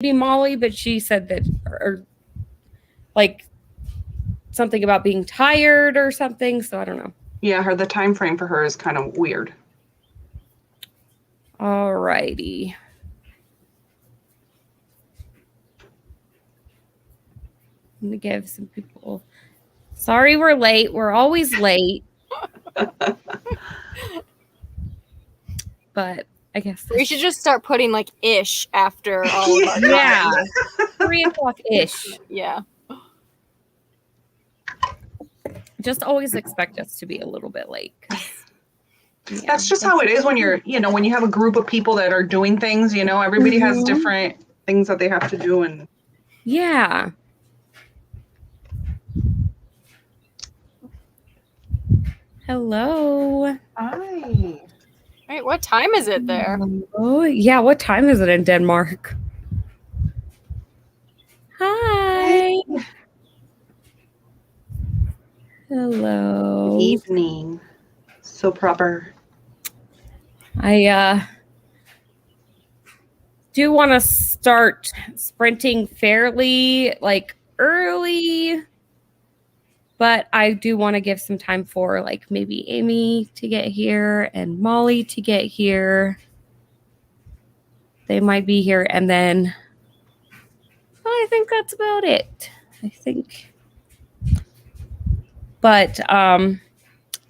Molly, but she said that, or like something about being tired or something. So I don't know. Yeah, the time frame for her is kind of weird. All righty. I'm going to give some people. Sorry we're late. We're always late. But I guess we should just start putting like ish after all of our time. Yeah. 3 o'clock ish. Yeah. Just always expect us to be a little bit late. Yeah, that's just how it is when you're, when you have a group of people that are doing things, everybody has different things that they have to do. And yeah. Hello. Hi. Right, what time is it there? Oh, yeah, what time is it in Denmark? Hi. Hello. Good evening. So proper. I do want to start sprinting fairly early, but I do want to give some time for maybe Amy to get here and Molly to get here. They might be here, and then I think that's about it. But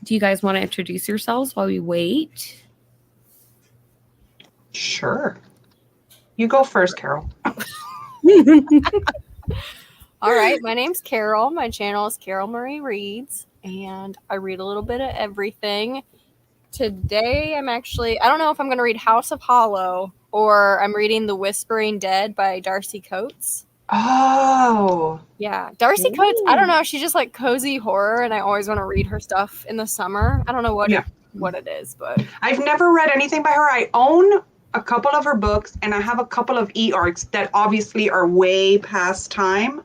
do you guys want to introduce yourselves while we wait? Sure. You go first, Carol. All right, my name's Carol. My channel is Carol Marie Reads, and I read a little bit of everything. Today, I don't know if I'm going to read House of Hollow or I'm reading The Whispering Dead by Darcy Coates. Oh. Yeah, Darcy Coates, I don't know. She's just like cozy horror, and I always want to read her stuff in the summer. I don't know what it is, but I've never read anything by her. I own a couple of her books, and I have a couple of e-arcs that obviously are way past time.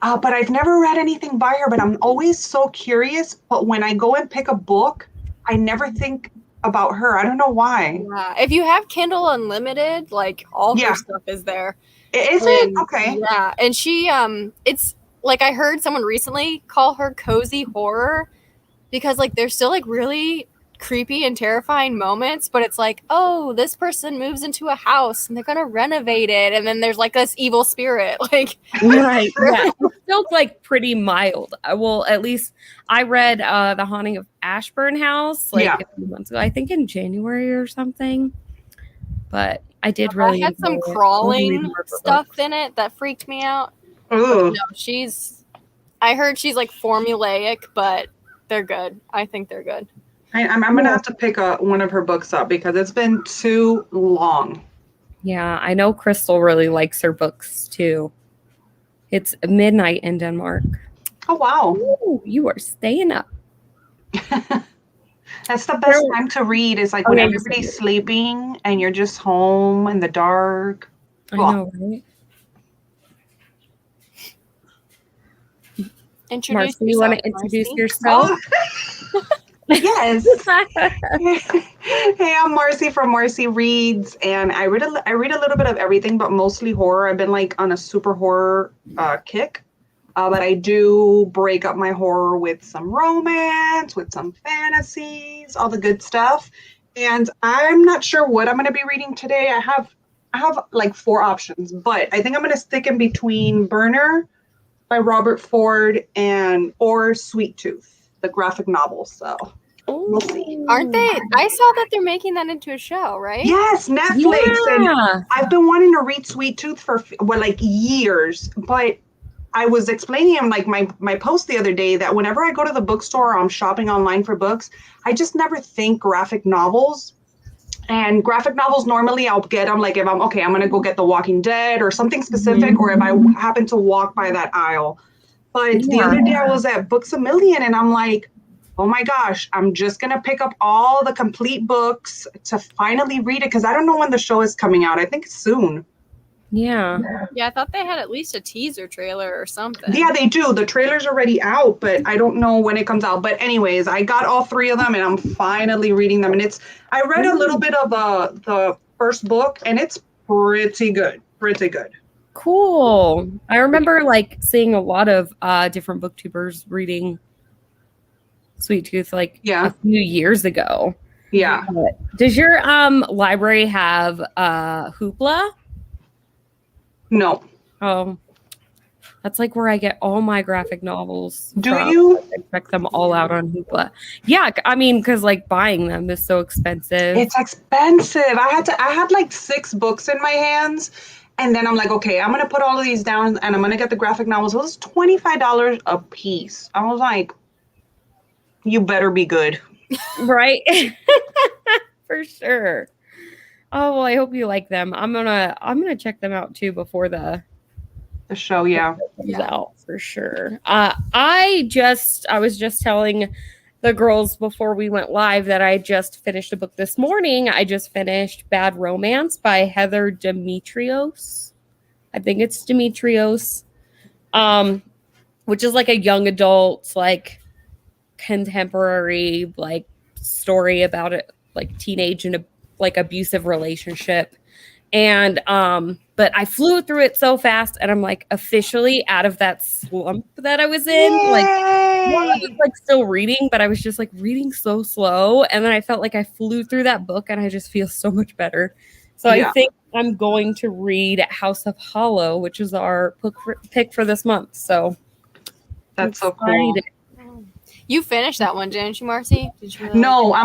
But I've never read anything by her, but I'm always so curious. But when I go and pick a book, I never think about her. I don't know why. Yeah. If you have Kindle Unlimited, all her stuff is there. Is it? Okay. Yeah. And she, it's like I heard someone recently call her cozy horror because there's still really creepy and terrifying moments, but it's this person moves into a house and they're gonna renovate it, and then there's this evil spirit right. Yeah, it feels pretty mild. Well, at least I read The Haunting of Ashburn House a few months ago, I think in January or something, but I did really had some crawling stuff in it that freaked me out. Ooh. No, I heard she's formulaic, but they're good. I think they're good. I'm going to have to pick one of her books up because it's been too long. Yeah, I know Crystal really likes her books too. It's midnight in Denmark. Oh, wow. Ooh, you are staying up. That's the best time to read is when everybody's sleeping and you're just home in the dark. I know, right? Marcy, you want to introduce yourself? Yes. Hey, I'm Marcy from Marcy Reads, and I read a little bit of everything, but mostly horror. I've been on a super horror kick, but I do break up my horror with some romance, with some fantasies, all the good stuff. And I'm not sure what I'm going to be reading today. I have 4 options, but I think I'm going to stick in between Burner by Robert Ford or Sweet Tooth, the graphic novel. So we'll see. Aren't they? I saw that they're making that into a show, right? Yes, Netflix. Yeah. And I've been wanting to read Sweet Tooth for years, but I was explaining him my post the other day that whenever I go to the bookstore or I'm shopping online for books, I just never think graphic novels. And graphic novels, normally I'll get them if I'm going to go get The Walking Dead or something specific, or if I happen to walk by that aisle. But the other day I was at Books A Million and I'm like, oh my gosh, I'm just going to pick up all the complete books to finally read it because I don't know when the show is coming out. I think it's soon. Yeah. Yeah, I thought they had at least a teaser trailer or something. Yeah, they do. The trailer's already out, but I don't know when it comes out. But anyways, I got all 3 of them and I'm finally reading them. And I read a little bit of the first book and it's pretty good. Pretty good. Cool. I remember like seeing a lot of different booktubers reading Sweet Tooth like a few years ago. Yeah. Does your library have Hoopla? No. Oh, that's like where I get all my graphic novels. Do from. you? I check them all out on Hoopla. Yeah, I mean, because like buying them is so expensive. It's expensive. I had like 6 books in my hands, and then I'm like, okay, I'm gonna put all of these down, and I'm gonna get the graphic novels. It was $25 a piece. I was like, you better be good, right? For sure. Oh well, I hope you like them. I'm gonna check them out too before the show. Yeah. Comes out for sure. I was just telling the girls before we went live that I just finished a book this morning. I just finished Bad Romance by Heather Demetrios. I think it's Demetrios, which is like a young adult, like contemporary, like story about it, like teenage and like abusive relationship. And but I flew through it so fast, and I'm like officially out of that slump that I was in. Yay! Like I was like still reading, but I was just like reading so slow. And then I felt like I flew through that book, and I just feel so much better. So I think I'm going to read House of Hollow, which is our pick for this month. So that's so cool. You finished that one, didn't you, Marcy? Did you No, I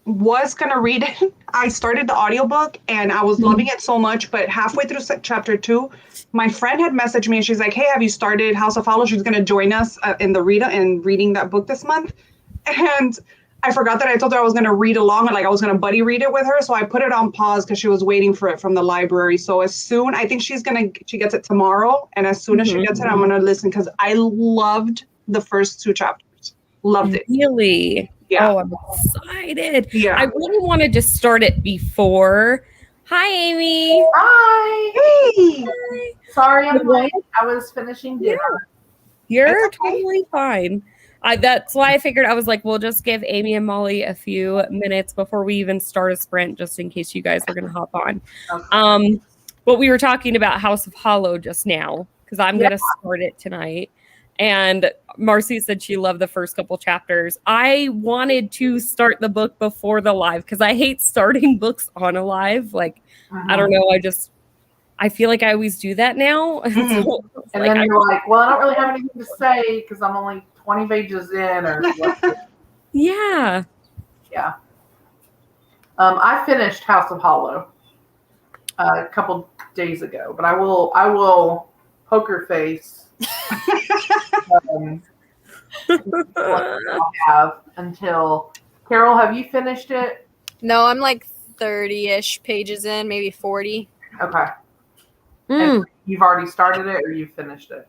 was gonna read it. I started the audiobook and I was loving it so much, but halfway through chapter 2, my friend had messaged me and she's like, hey, have you started House of Hollow? She's gonna join us in the reading that book this month. And I forgot that I told her I was gonna read along and like I was gonna buddy read it with her. So I put it on pause because she was waiting for it from the library. So I think she gets it tomorrow. And as soon as she gets it, I'm gonna listen because I loved the first 2 chapters. Loved it. Really? Yeah. Oh, I'm excited. Yeah. I really wanted to start it before. Hi, Amy. Hi. Hey. Hi. Sorry, I'm late. I was finishing dinner. You're totally fine. That's why I figured I was like, we'll just give Amy and Molly a few minutes before we even start a sprint, just in case you guys are going to hop on. Okay. But we were talking about House of Hollow just now because I'm going to start it tonight. And Marcy said she loved the first couple chapters. I wanted to start the book before the live because I hate starting books on a live. Like, I don't know. I feel like I always do that now. Mm-hmm. So, and then you're like, well, I don't really have anything to say because I'm only 20 pages in. Or yeah. Yeah. I finished House of Hollow a couple days ago, but I will poker face. Have until Carol, have you finished it? No, I'm like 30-ish pages in, maybe 40. Okay. And you've already started it or you finished it?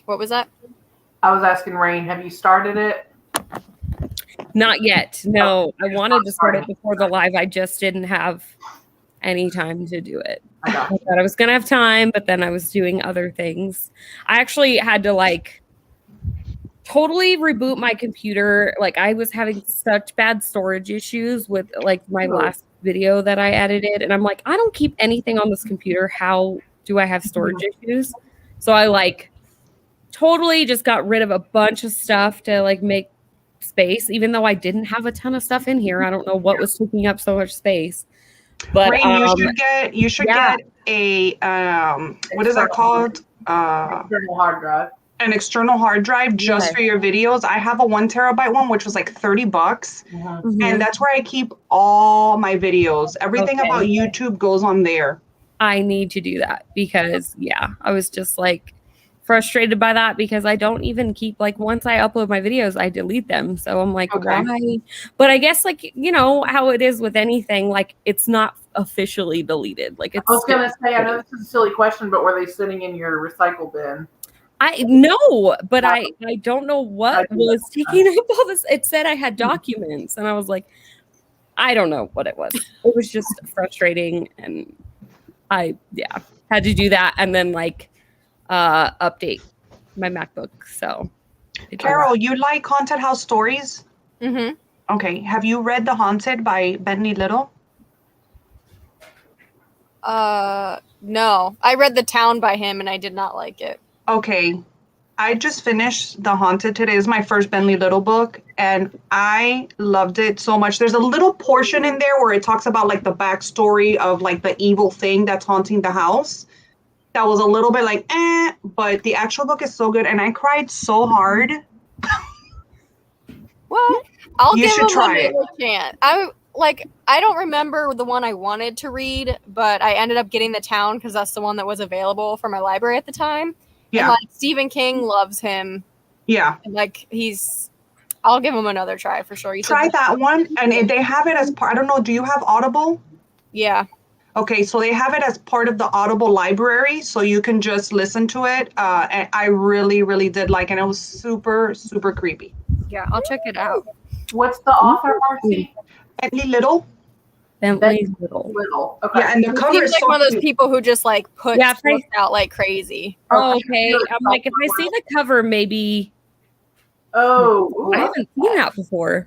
What was that? I was asking Raine, have you started it? Not yet. No, I wanted to start it before the live. I just didn't have any time to do it. I thought I was going to have time, but then I was doing other things. I actually had to like totally reboot my computer. Like I was having such bad storage issues with like my last video that I edited. And I'm like, I don't keep anything on this computer. How do I have storage issues? So I like totally just got rid of a bunch of stuff to like make space, even though I didn't have a ton of stuff in here. I don't know what was taking up so much space. But Raine, you should get a what is that called? External hard drive. An external hard drive just for your videos. I have a 1 terabyte one, which was like $30, and that's where I keep all my videos. Everything about YouTube goes on there. I need to do that because I was just like frustrated by that because I don't even keep like once I upload my videos, I delete them. So I'm like, why? But I guess like, you know, how it is with anything, like it's not officially deleted. Like it's I was going to say, I know this is a silly question, but were they sitting in your recycle bin? I know, but I don't know what was taking up all this. It said I had documents and I was like, I don't know what it was. It was just frustrating. And I had to do that. And then like, update my MacBook. So Carol, you like Haunted House stories? Mm-hmm. Okay. Have you read The Haunted by Bentley Little? No. I read The Town by him and I did not like it. Okay. I just finished The Haunted today. It's my first Bentley Little book, and I loved it so much. There's a little portion in there where it talks about like the backstory of like the evil thing that's haunting the house. That was a little bit like, but the actual book is so good, and I cried so hard. Well, I'll You give should him try it. another chance. I don't remember the one I wanted to read, but I ended up getting The Town because that's the one that was available for my library at the time. Yeah. And like Stephen King loves him. Yeah. And like I'll give him another try for sure. Try that one, and if they have it as part, I don't know, do you have Audible? Yeah. Okay, so they have it as part of the Audible library, so you can just listen to it. And I really, really did like it. And it was super, super creepy. Yeah, I'll check it out. What's the author, Marcy? Bentley Little. Bentley Little. Little. Okay. Yeah, and the He cover seems is like so one of those cute. people who just like puts Yeah, books out like crazy. Oh, okay. I'm like, if I see the cover, maybe Oh, I haven't seen that before.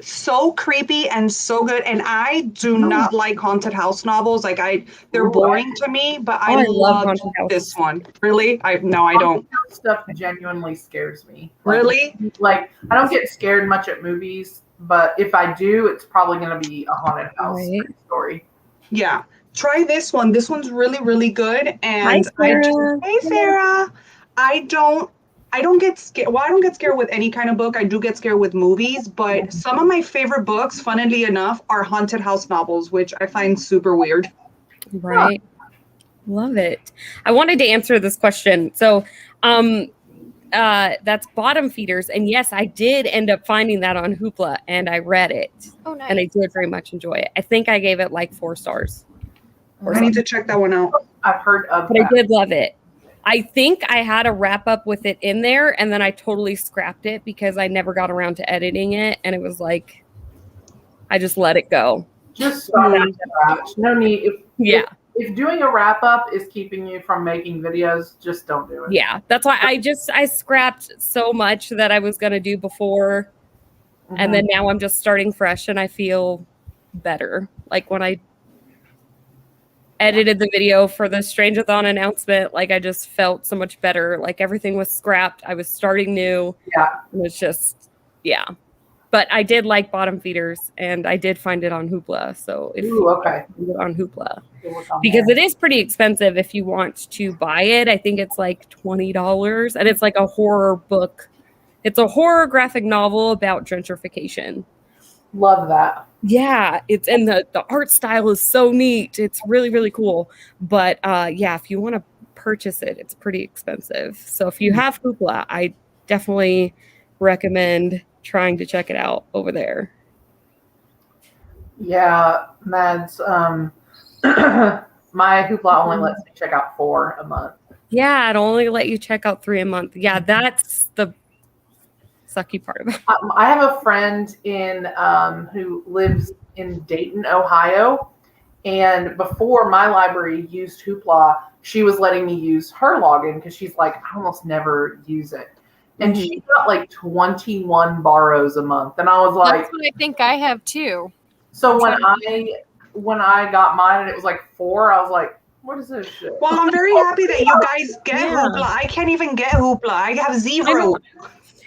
So creepy and so good. And I do not like haunted house novels. Like they're boring to me, but I love love haunted houses. this one. Really? I don't. stuff genuinely scares me. Really? Like, I don't get scared much at movies, but if I do, it's probably going to be a haunted house story. Yeah. Try this one. This one's really, really good. And Hi, Sarah. hey, Sarah. I don't get scared. Well, I don't get scared with any kind of book. I do get scared with movies, but some of my favorite books, funnily enough, are haunted house novels, which I find super weird. Right. Love it. I wanted to answer this question. So, that's Bottom Feeders. And yes, I did end up finding that on Hoopla and I read it. Oh, nice. And I did very much enjoy it. I think I gave it like 4 stars. I need to check that one out. I've heard of But that. I did love it. I think I had a wrap up with it in there and then I totally scrapped it because I never got around to editing it. And it was like, I just let it go. Just stop at that. No need. If doing a wrap up is keeping you from making videos, just don't do it. Yeah. That's why I scrapped so much that I was going to do before. And then now I'm just starting fresh and I feel better. Like when I edited the video for the Strange-a-thon announcement, like I just felt so much better. Like everything was scrapped. I was starting new. Yeah. It was just, yeah. But I did like Bottom Feeders and I did find it on Hoopla. So if you find it on Hoopla, because it is pretty expensive if you want to buy it. I think it's like $20 and it's like a horror book. It's a horror graphic novel about gentrification. Love that. Yeah, and the art style is so neat. It's really, really cool. But yeah, if you want to purchase it, it's pretty expensive. So if you have Hoopla, I definitely recommend trying to check it out over there. Yeah, Mads. My Hoopla only lets me check out 4 a month. Yeah, it'll only let you check out 3 a month. Yeah, that's the sucky part about it. I have a friend who lives in Dayton, Ohio, and before my library used Hoopla, she was letting me use her login because she's like, I almost never use it. And she got like 21 borrows a month. And I was like, that's what I think I have too. So when I got mine and it was like 4, I was like, what is this shit? Well, I'm very happy that you guys get Hoopla. I can't even get Hoopla. I have 0.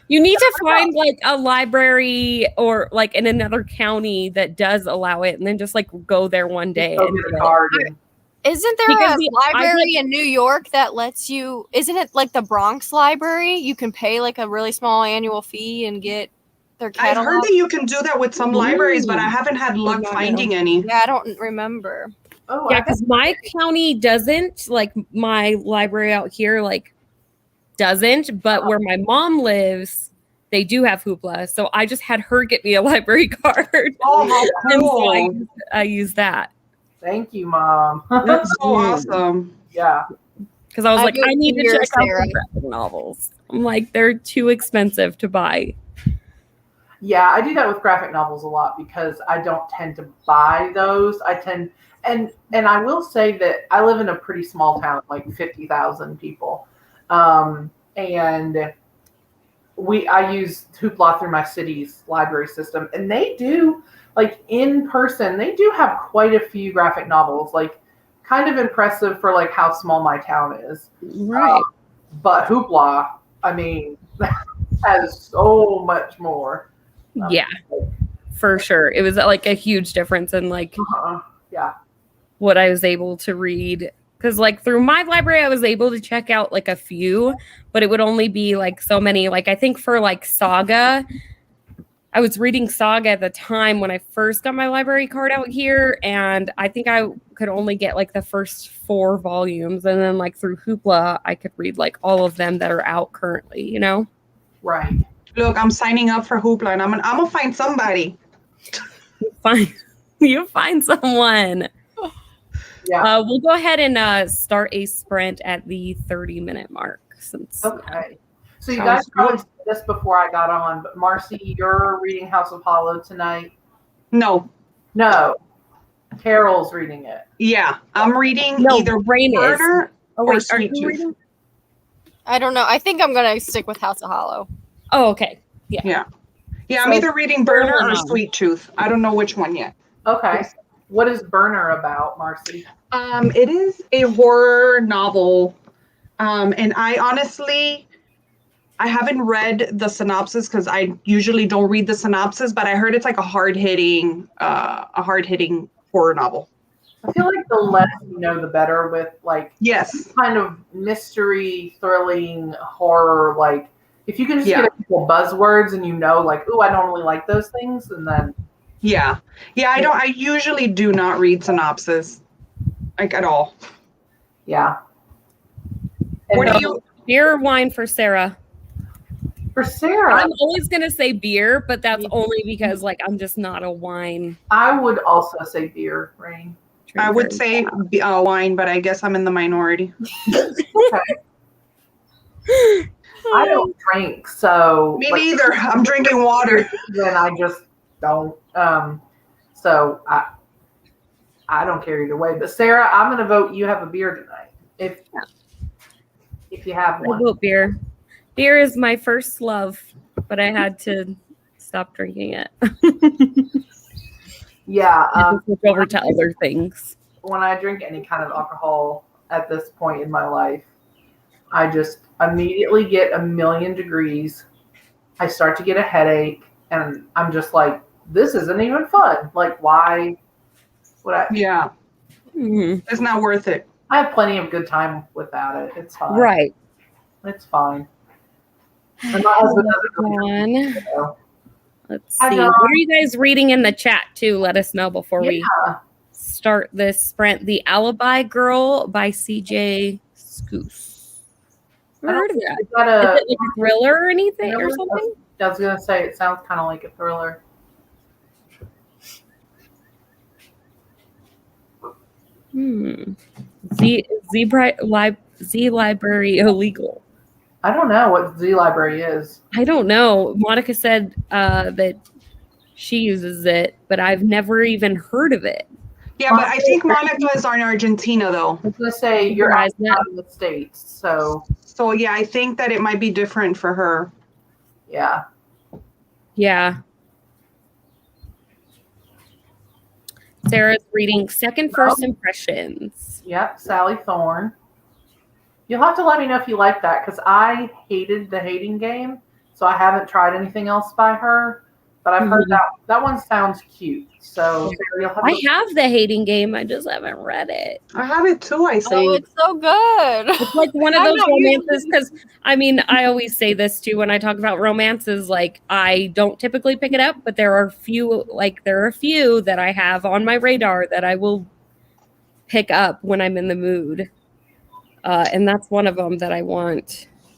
You need to find like a library or like in another county that does allow it and then just like go there one day. Isn't there a library in New York that lets you, isn't it like the Bronx Library? You can pay like a really small annual fee and get their catalog. I've heard that you can do that with some libraries, but I haven't had luck finding any. Yeah, I don't remember. Oh, yeah, because my county doesn't, like my library out here, like doesn't, but where my mom lives, they do have Hoopla. So I just had her get me a library card. Oh, how cool. And so I use that. Thank you, Mom. That's so awesome. Yeah. Because I was like, I need to check out the graphic novels. I'm like, they're too expensive to buy. Yeah, I do that with graphic novels a lot because I don't tend to buy those. And I will say that I live in a pretty small town, like 50,000 people. And I use Hoopla through my city's library system, and they do, like in person, they do have quite a few graphic novels. Like kind of impressive for like how small my town is. Right. But Hoopla, I mean, has so much more. Yeah, for sure. It was like a huge difference in like Yeah. what I was able to read. Because like through my library, I was able to check out like a few, but it would only be like so many. Like I think for like Saga, I was reading Saga at the time when I first got my library card out here, and I think I could only get like the first 4 volumes, and then like through Hoopla, I could read like all of them that are out currently, you know? Right. Look, I'm signing up for Hoopla, and I'm gonna find somebody. You find someone. Yeah. We'll go ahead and start a sprint at the 30-minute mark. Since Okay. So you Sounds guys probably good. said this before I got on, but Marcy, you're reading House of Hollow tonight? No. No. Carol's reading it. Yeah, I'm reading either Raine is. Burner Oh, or wait, are Sweet you Tooth. reading? I don't know. I think I'm gonna stick with House of Hollow. Oh, okay. Yeah, I'm So, either reading Burner or Burner. Sweet Tooth. I don't know which one yet. Okay. What is Burner about, Marcy? It is a horror novel, and I honestly, I haven't read the synopsis because I usually don't read the synopsis, but I heard it's like a hard-hitting horror novel. I feel like the less you know, the better with like Yes. kind of mystery, thrilling horror. Like if you can just get a couple buzzwords and you know, like, oh, I don't really like those things, and then Yeah. I usually do not read synopsis, like at all. yeah. What And do you? Beer or wine for Sarah? for Sarah? I'm always gonna say beer, but that's only because like I'm just not a wine I would also say beer, Raine. I would drinker. say wine, but I guess I'm in the minority. Okay. I don't drink, so Me neither. I'm drinking water. then I just don't. So I don't care either way. But Sarah, I'm gonna vote you have a beer tonight. If you have I one. vote beer. Beer is my first love, but I had to stop drinking it. Yeah. I just switch over to other things. When I drink any kind of alcohol at this point in my life, I just immediately get 1,000,000 degrees. I start to get a headache, and I'm just like, this isn't even fun. Like, why would I? Yeah, Mhm. it's not worth it. I have plenty of good time without it. It's fine. Right. It's fine. And my husband doesn't really On. drink, so. Let's I see. know. What are you guys reading in the chat too? Let us know before we Yeah. start this sprint. The Alibi Girl by CJ Scoose. Never heard of that. Is that Is it like a thriller or anything or Thriller? something? I was gonna say it sounds kind of like a thriller. Z Library illegal. I don't know what Z Library is. I don't know. Monica said that she uses it, but I've never even heard of it. Yeah, but I think Monica is in Argentina though. I was gonna say you're Realize out of the States, so So yeah, I think that it might be different for her. yeah. Yeah. Sarah's reading Second First Impressions. Yep, Sally Thorne. You'll have to let me know if you like that because I hated the Hating Game, so I haven't tried anything else by her. But I've heard that one sounds cute. So Sarah, you'll have I to have the Hating Game. I just haven't read it. I have it too, I Oh, think. it's so good. It's like one of I those know, romances because I mean, I always say this too when I talk about romances. Like, I don't typically pick it up, but there are a few that I have on my radar that I will pick up when I'm in the mood. And that's one of them that I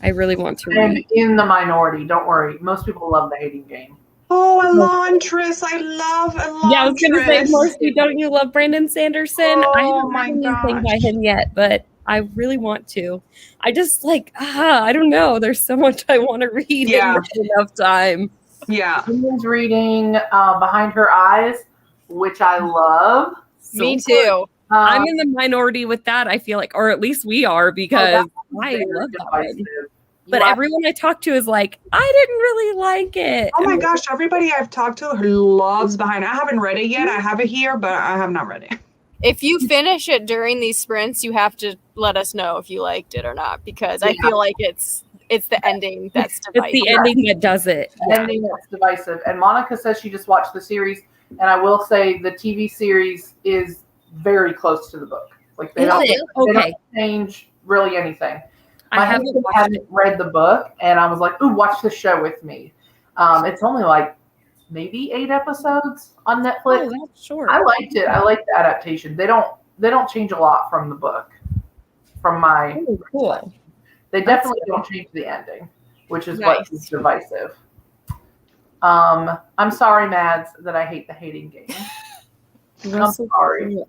really want to and read. in the minority. Don't worry, most people love the Hating Game. Oh, Elantris. I love Elantris. Yeah, I was going to say, Marcy, don't you love Brandon Sanderson? I Oh, haven't my read anything by gosh. him yet, but I really want to. I just I don't know. There's so much I want to read Yeah. in not enough time. Yeah. Someone's reading Behind Her Eyes, which I love. Me So good. too. I'm in the minority with that, I feel like, or at least we are, because I very love that one. divisive. But You everyone I talk to is like, I didn't really like it. Oh my gosh, everybody I've talked to loves Behind. I haven't read it yet. I have it here, but I have not read it. if you finish it during these sprints, you have to let us know if you liked it or not, because I feel like it's the ending that's divisive. It's the ending that does it. The ending that's divisive. And Monica says she just watched the series, and I will say the TV series is very close to the book. Like they don't change really anything. My husband hadn't read the book, and I was like, "Ooh, watch the show with me." It's only like maybe 8 episodes on Netflix. Oh, that's short. I liked it. I liked the adaptation. They don't change a lot from the book. From my cool. They definitely don't change the ending, which is what is divisive. I'm sorry, Mads, that I hate the hating game. I'm sorry.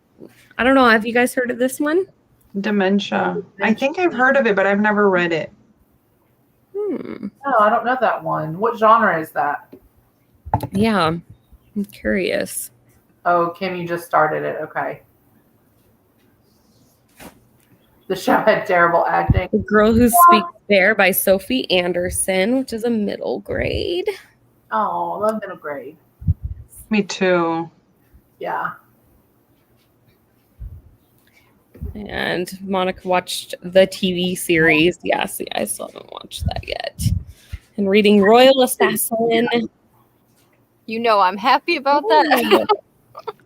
I don't know. Have you guys heard of this one? Dementia. I think I've heard of it, but I've never read it. No, I don't know that one. What genre is that? Yeah, I'm curious. Oh, Kim, you just started it. Okay. The show had terrible acting. The Girl Who Speaks Fair by Sophie Anderson, which is a middle grade. Oh, I love middle grade. Me too. Yeah. And Monica watched the TV series. Yes, I still haven't watched that yet. And reading Royal Assassin. You know I'm happy about that.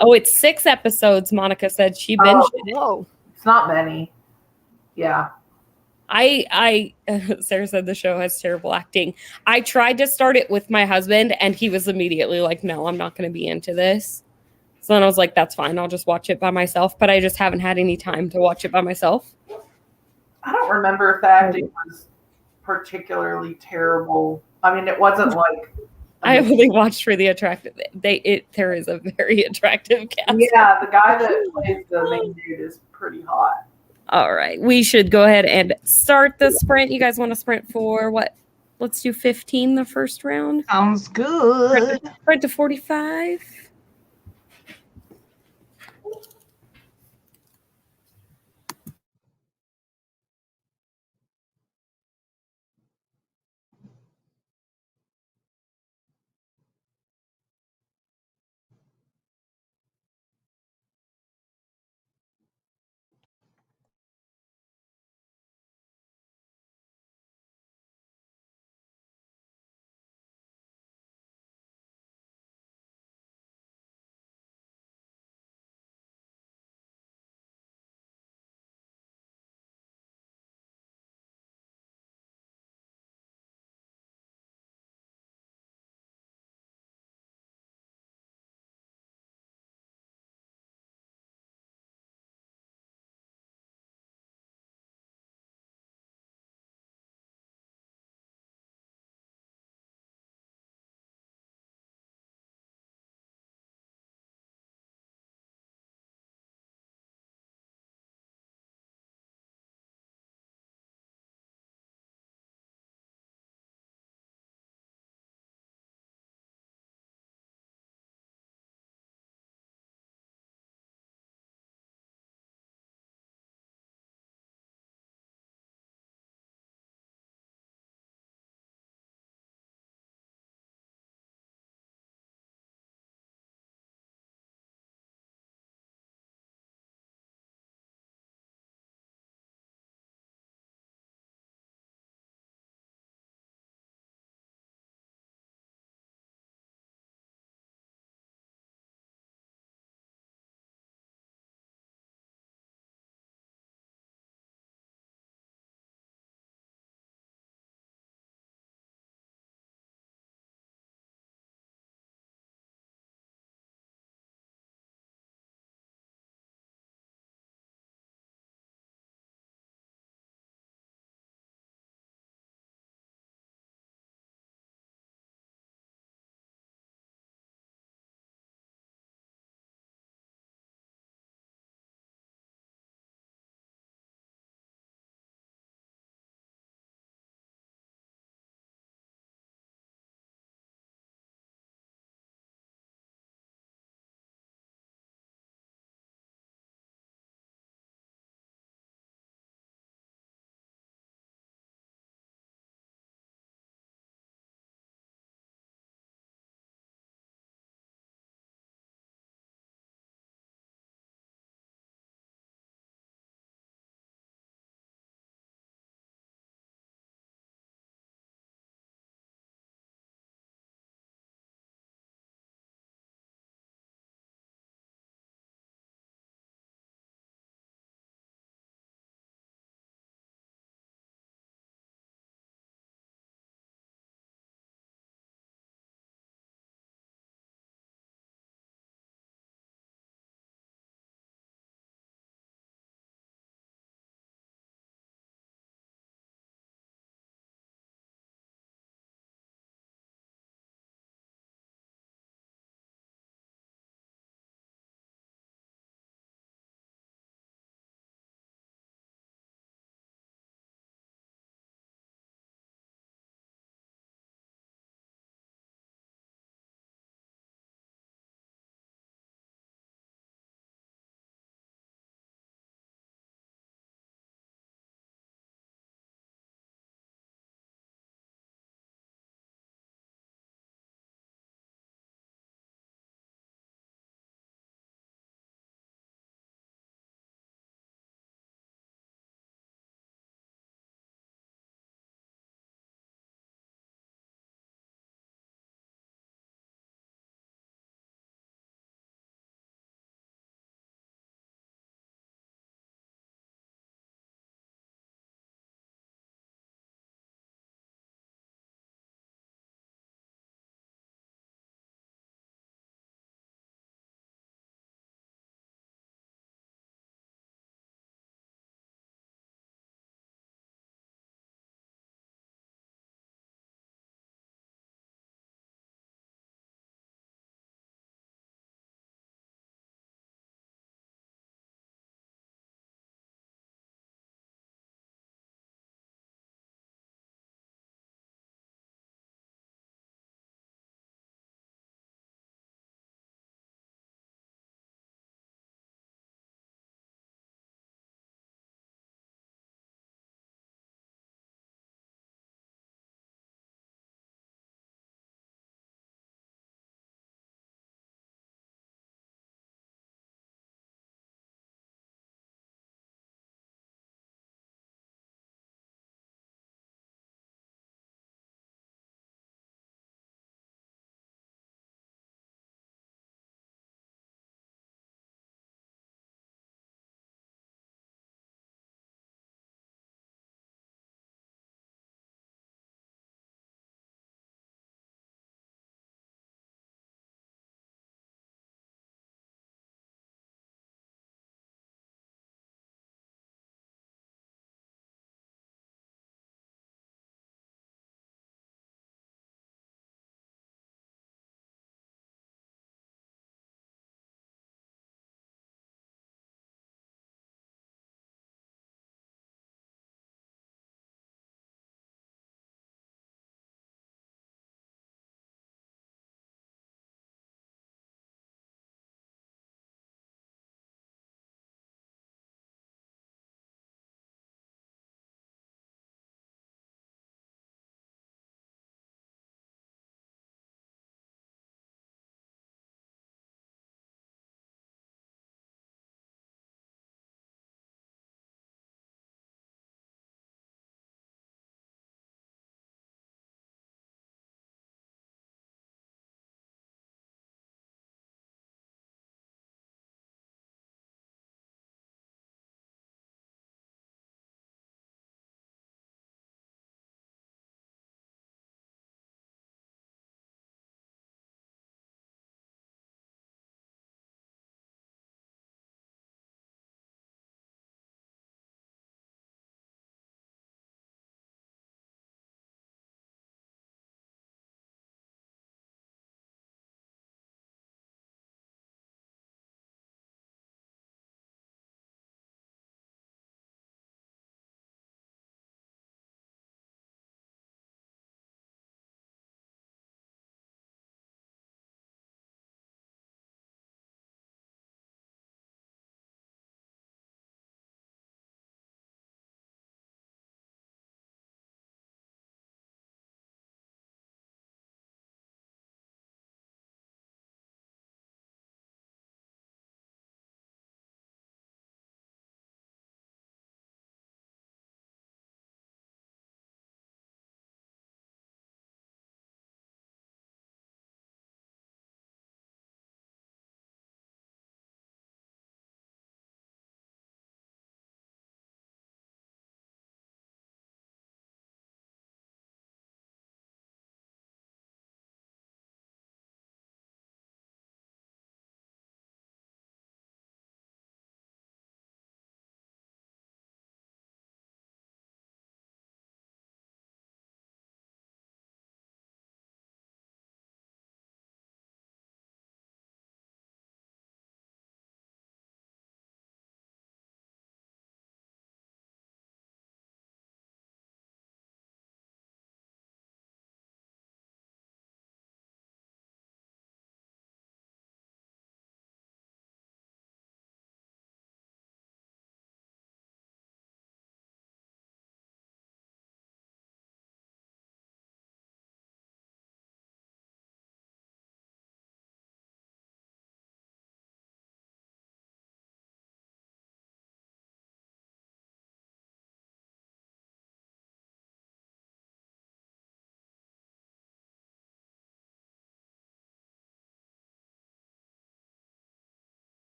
Oh, it's 6 episodes, Monica said. She binged it. Whoa. It's not many. Yeah. I Sarah said the show has terrible acting. I tried to start it with my husband, and he was immediately like, no, I'm not going to be into this. So then I was like, that's fine. I'll just watch it by myself. But I just haven't had any time to watch it by myself. I don't remember if the acting was particularly terrible. I mean, it wasn't like... I only watched for the attractive. There is a very attractive cast. Yeah, the guy that plays the main dude is pretty hot. All right. We should go ahead and start the sprint. You guys want to sprint for what? Let's do 15 the first round. Sounds good. Sprint to 45.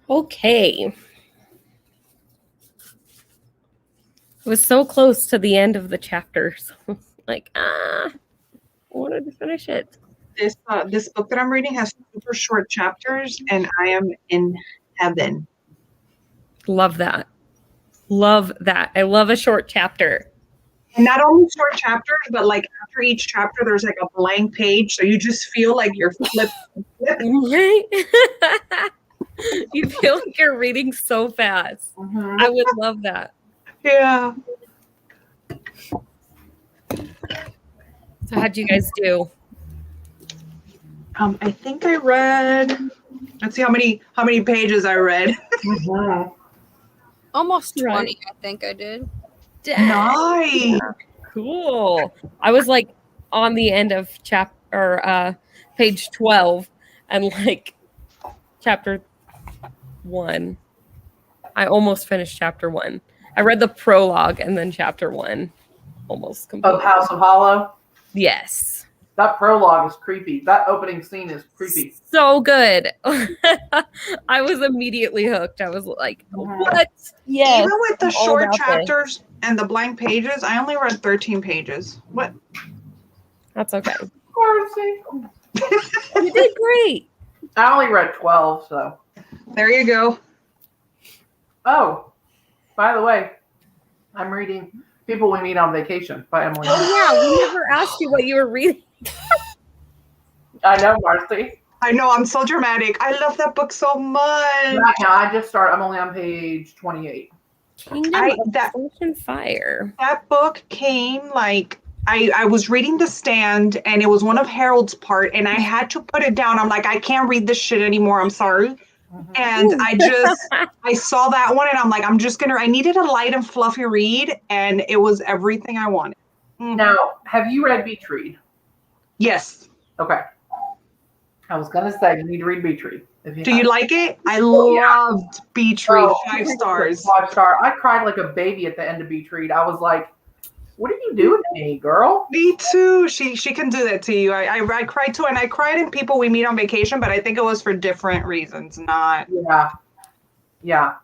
Okay. It was so close to the end of the chapter. So like, I wanted to finish it. This book that I'm reading has super short chapters, and I am in heaven. Love that. Love that. I love a short chapter. And not only short chapters, but like after each chapter, there's like a blank page, so you just feel like you're flipping. Right? You feel like you're reading so fast. Mm-hmm. I would love that. Yeah. So how'd you guys do? I think I read. Let's see how many pages I read. Mm-hmm. Almost 20, Right. I think I did. Nice. Cool. I was like on the end of page 12 and like chapter 1. I almost finished chapter 1. I read the prologue and then chapter 1 almost completely. Of House of Hollow. Yes. That prologue is creepy. That opening scene is creepy. So good. I was immediately hooked. I was like, what? Yes. Even with the I'm all short about chapters and the blank pages, I only read 13 pages. What? That's okay. Mercy. You did great. I only read 12, so. There you go. Oh, by the way, I'm reading People We Meet on Vacation by Emily. Oh yeah, we never asked you what you were reading. I know, Marcy. I know, I'm so dramatic. I love that book so much. Right now, I just started. I'm only on page 28. Kingdom of Force and Fire. That book came like I was reading The Stand, and it was one of Harold's part, and I had to put it down. I'm like, I can't read this shit anymore. I'm sorry. Mm-hmm. And I saw that one, and I'm like, I needed a light and fluffy read, and it was everything I wanted. Now, have you read Beach Read? Yes. Okay. I was going to say, you need to read Beach Read. Do you like it? I yeah. loved Beach Read. 5 stars. 5 star. I cried like a baby at the end of Beach Read. I was like, what are you doing to me, girl? Me too. She can do that to you. I cried too, and I cried in People We Meet on Vacation, but I think it was for different reasons, not. Yeah.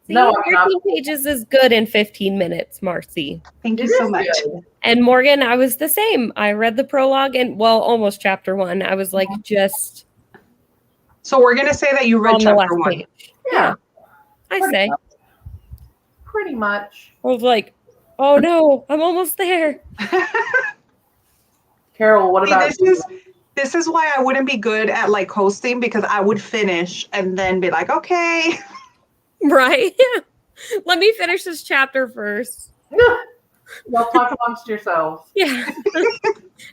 See, No, 13 pages is good in 15 minutes, Marcy. Thank you so much. Good. And Morgan, I was the same. I read the prologue and, well, almost chapter 1. I was like, just So we're gonna say that you read on the chapter last 1. page. Yeah. I say. Pretty much. I was like, oh no, I'm almost there. Carol, what See, about this is why I wouldn't be good at like hosting, because I would finish and then be like, okay. Right? Let me finish this chapter first. Y'all talk amongst yourselves. Yeah.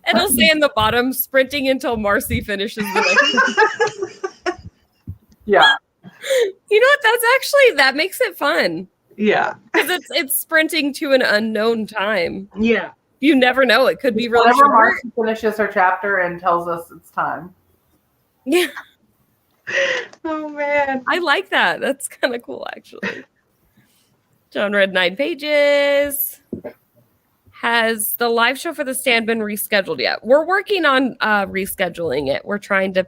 It'll say in the bottom, sprinting until Marcy finishes the next. Yeah. You know what? That makes it fun. Yeah. Because it's sprinting to an unknown time. Yeah. You never know. It could be really Whenever short. Marcy finishes her chapter and tells us it's time. Yeah. Oh man. I like that. That's kind of cool, actually. John read 9 pages. Has the live show for The Stand been rescheduled yet? We're working on rescheduling it. We're trying to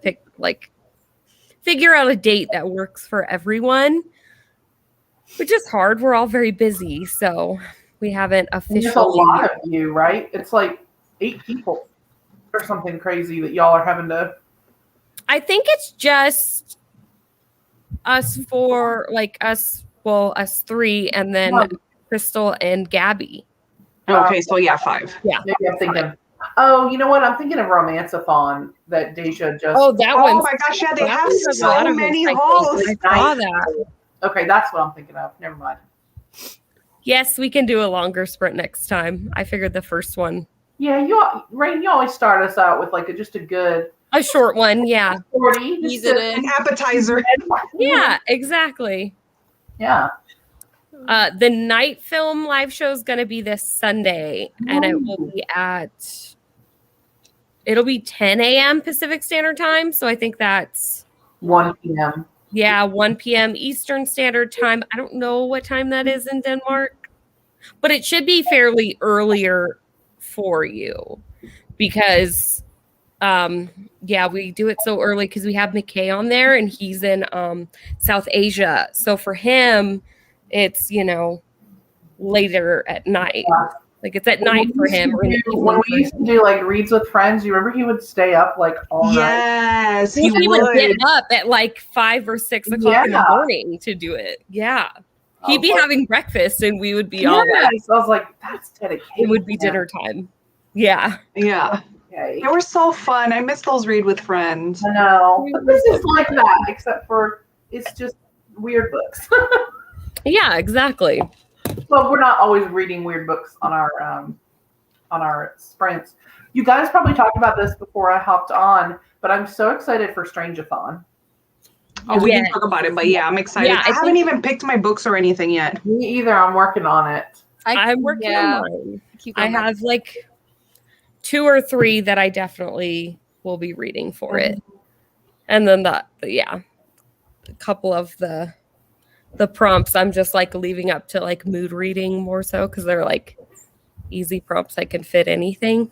figure out a date that works for everyone, which is hard. We're all very busy, so we haven't officially. There's a lot of you, right? It's like 8 people or something crazy that y'all are having to. I think it's just us us 3, and then Crystal and Gabby. Okay, so yeah, 5. Yeah. Maybe I'm thinking, oh, you know what? I'm thinking of Romanceathon that Deja just. Oh, that Oh one's. my gosh, yeah, they that have one's a lot so of many us, I hosts. think. I saw that. Okay, that's what I'm thinking of. Never mind. Yes, we can do a longer sprint next time. I figured the first one. Yeah, Raine, you always start us out with like just a good A short one, yeah. 40. Ease just it a- in. An appetizer. Yeah, exactly. Yeah. The night film live show is going to be this Sunday, and it will be it'll be 10 a.m. Pacific Standard Time. So I think that's 1 p.m. 1 p.m. Eastern Standard Time. I don't know what time that is in Denmark, but it should be fairly earlier for you because yeah, we do it so early because we have McKay on there and he's in South Asia. So for him, it's, later at night. Like it's at night for him. When we used to do like reads with friends, you remember he would stay up like all night? Yes, he would get up at like 5 or 6 o'clock in the morning to do it. Yeah. He'd be having breakfast and we would be all like, so I was like, that's dedication. It would be dinner time. Yeah. Yeah. Okay. They were so fun. I miss those read with friends. I know. But this is like that, except for it's just weird books. Yeah, exactly. Well, we're not always reading weird books on our sprints. You guys probably talked about this before I hopped on, but I'm so excited for Strange-a-thon. Oh, we didn't talk about it, but yeah, I'm excited. Yeah, I haven't even picked my books or anything yet. Me either. I'm working on it. I'm working on mine. I have like 2 or 3 that I definitely will be reading for it. And then a couple of the prompts I'm just like leaving up to like mood reading more so because they're like easy prompts. I can fit anything.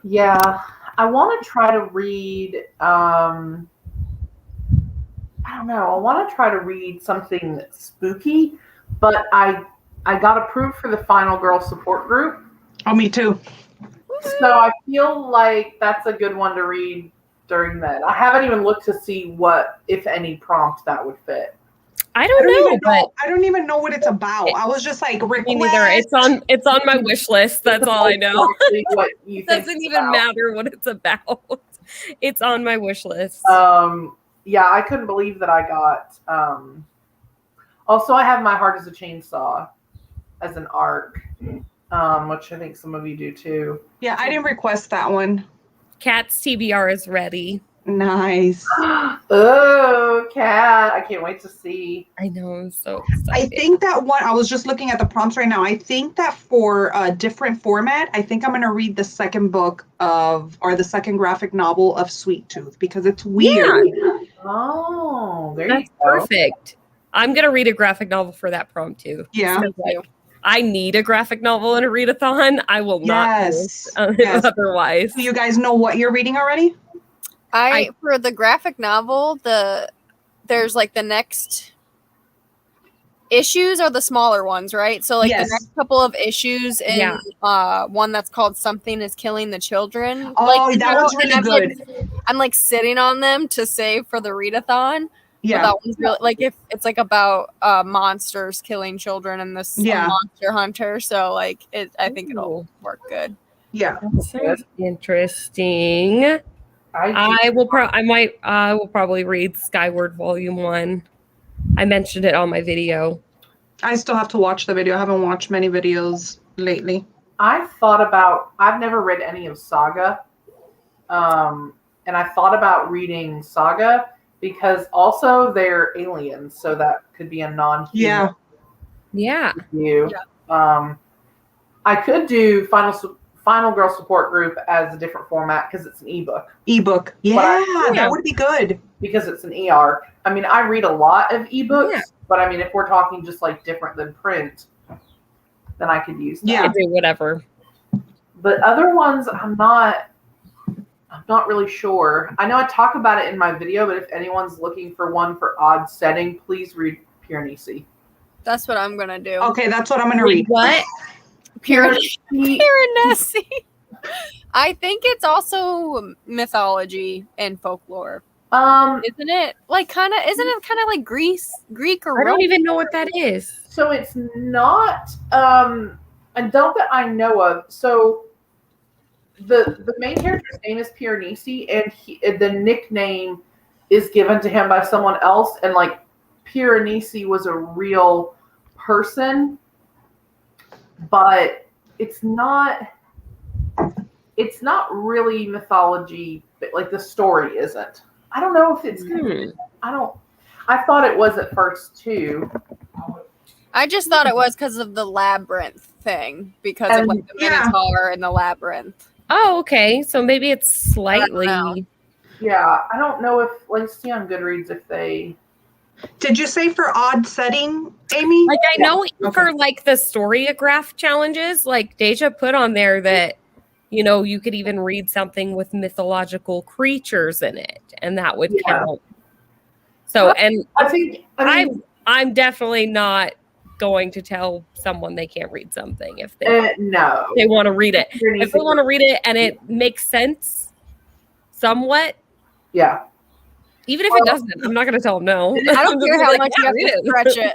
Yeah. I want to try to read I don't know. I want to try to read something spooky, but I got approved for the Final Girl support group. Oh, me too. So I feel like that's a good one to read during that. I haven't even looked to see what, if any, prompt that would fit. I don't know. I don't even know what it's about. I was just like, me neither. It's on my wish list. That's all I know. What you It doesn't even matter what it's about. It's on my wish list. Yeah, I couldn't believe that I got. Also, I have My Heart is a Chainsaw as an arc, which I think some of you do too. Yeah, I didn't request that one. Kat's TBR is ready. Nice. Oh, Kat. I can't wait to see. I know. I'm so excited. I think that one, I was just looking at the prompts right now. I think that for a different format, I think I'm going to read the second book the second graphic novel of Sweet Tooth because it's weird. Yeah. Oh, that's perfect. I'm going to read a graphic novel for that prompt too. Yeah. I need a graphic novel and a readathon. I will not otherwise. Do you guys know what you're reading already? For the graphic novel, there's like the next issues are the smaller ones, right? So like the next couple of issues in one that's called Something is Killing the Children. Oh, like, that one's really good. I'm like sitting on them to save for the readathon. Yeah, that one's really like if it's like about monsters killing children and this monster hunter. So like I think it'll work good. Yeah, that sounds interesting. I will probably read Skyward Volume 1. I mentioned it on my video. I still have to watch the video. I haven't watched many videos lately. I've never read any of Saga. And I thought about reading Saga because also they're aliens, so that could be a non-human. Yeah. View. I could do Final Girl support group as a different format because it's an ebook. That would be good. Because it's an e-arc. I mean, I read a lot of ebooks, but I mean, if we're talking just like different than print, then I could use that. Yeah, do whatever. But other ones, I'm not really sure. I know I talk about it in my video, but if anyone's looking for one for odd setting, please read Piranesi. That's what I'm gonna do. Okay, that's what I'm gonna read. What? Piranesi. I think it's also mythology and folklore. Isn't it kind of like Greek or I don't even know what that is. So it's not I don't that I know of. So the main character's name is Piranesi, and the nickname is given to him by someone else, and like Piranesi was a real person, but it's not really mythology, but like the story isn't. I don't know if it's I thought it was at first too. I just thought it was because of the labyrinth thing, because of like the Minotaur and the labyrinth. Oh, okay. So maybe it's slightly. I don't know if let's see on Goodreads if they. Did you say for odd setting, Amy? Like I know for like the Storygraph challenges, like Deja put on there that You know, you could even read something with mythological creatures in it, and that would count. So, and I'm definitely not going to tell someone they can't read something if they want to read it. If they want to read it and it makes sense somewhat. Yeah. Even if it doesn't, I'm not going to tell them no. I don't care how much you have to stretch it.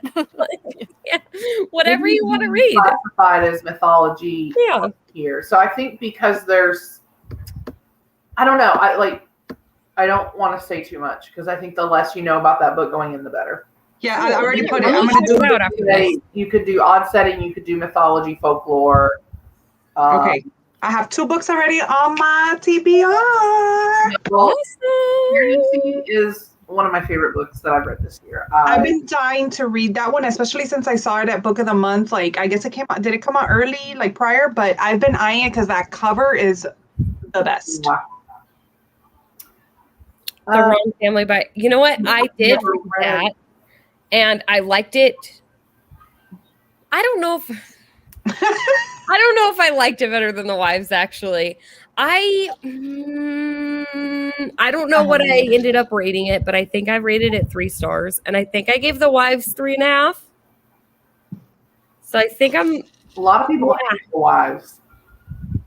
Whatever you want to read. Classified as mythology here. So I think because there's, I don't know, I don't want to say too much because I think the less you know about that book going in, the better. Yeah, I already put it. I'm going to do it after this. You could do odd setting. You could do mythology, folklore. Okay. I have 2 books already on my TBR. Well, is one of my favorite books that I've read this year. I've been dying to read that one, especially since I saw it at Book of the Month. Like, I guess it came out. Did it come out early, like prior? But I've been eyeing it because that cover is the best. The Wrong Family by. You know what? I did read that, and I liked it. I don't know if I liked it better than The Wives, actually. I don't know what I ended up rating it, but I think I rated it 3 stars, and I think I gave The Wives 3.5. So I think a lot of people hate The Wives.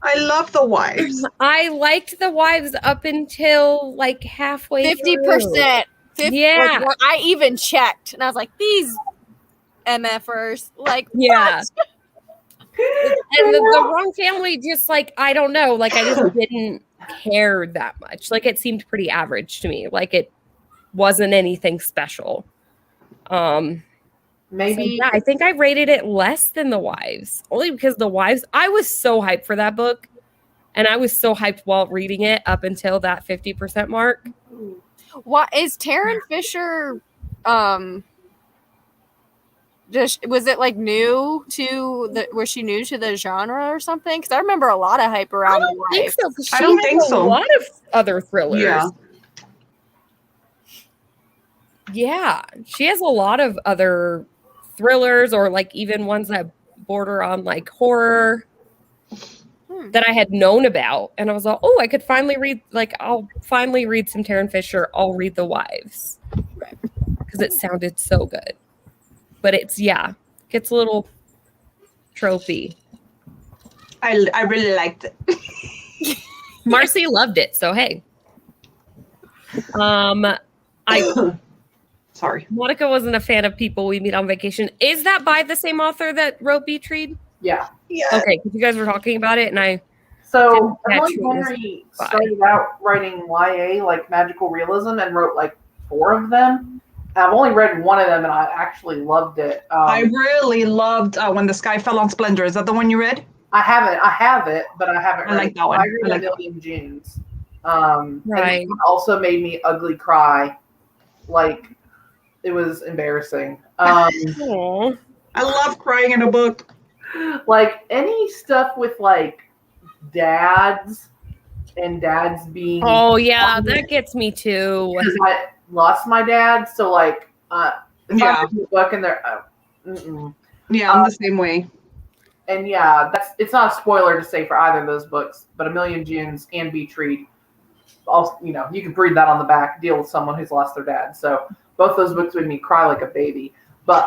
I love The Wives. I liked The Wives up until like halfway 50%. 50, yeah. Like, I even checked, and I was like, these MFers. Like, yeah. What? And the Wrong Family, just like, I don't know, like I just didn't care that much. Like it seemed pretty average to me. Like it wasn't anything special. Maybe I think I rated it less than The Wives, only because The Wives, I was so hyped for that book, and I was so hyped while reading it up until that 50% mark. What is Taryn Fisher? Was it like new to the? Was she new to the genre or something? Because I remember a lot of hype around. I don't think so. I don't think so. A lot of other thrillers. Yeah. Yeah, she has a lot of other thrillers, or like even ones that border on like horror that I had known about, and I was like, oh, I could finally read. Like, I'll finally read some Taryn Fisher. I'll read The Wives because it sounded so good. But it's gets a little tropey. I really liked it. Marcy loved it, so hey. Sorry. Monica wasn't a fan of People We Meet on Vacation. Is that by the same author that wrote Beach Read? Yeah. Okay, because you guys were talking about it, and I. So Emily Henry started out writing YA, like magical realism, and wrote like 4 of them. I've only read one of them, and I actually loved it. I really loved When the Sky Fell on Splendor. Is that the one you read? I haven't. I have it, but I haven't read like it. that one. I read A Million Junes. Right. And it also made me ugly cry. Like, it was embarrassing. I love crying in a book. Like, any stuff with, like, dads and dads being... Oh, yeah, that gets me, too. Because I lost my dad, so, like, if I read a book and they're... Yeah, I'm the same way. And, yeah, it's not a spoiler to say for either of those books, but A Million Junes and Beach Read, also, you know, you can read that on the back, deal with someone who's lost their dad. So both those books made me cry like a baby. But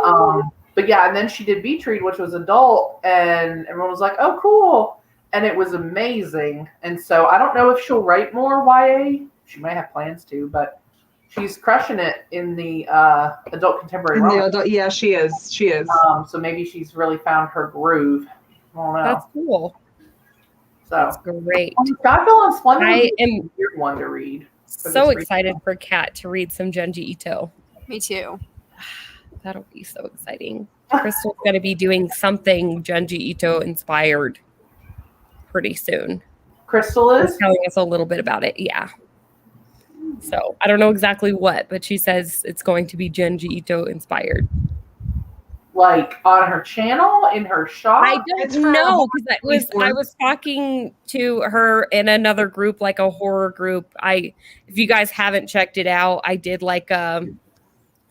yeah, and then she did Beach Read, which was adult, and everyone was like, oh, cool. And it was amazing. And so I don't know if she'll write more YA. She might have plans to, but she's crushing it in the adult contemporary romance. Yeah, she is. She is. So maybe she's really found her groove. I don't know. That's cool. So that's great. Skyfall on Splendor. I am a weird one to read. So excited for Kat to read some Junji Ito. Me too. That'll be so exciting. Crystal's going to be doing something Junji Ito inspired pretty soon. Crystal is telling us a little bit about it. Yeah. So I don't know exactly what, but she says it's going to be Junji Ito inspired. Like on her channel, in her shop? I don't know, because I was talking to her in another group, like a horror group. If you guys haven't checked it out, I did like a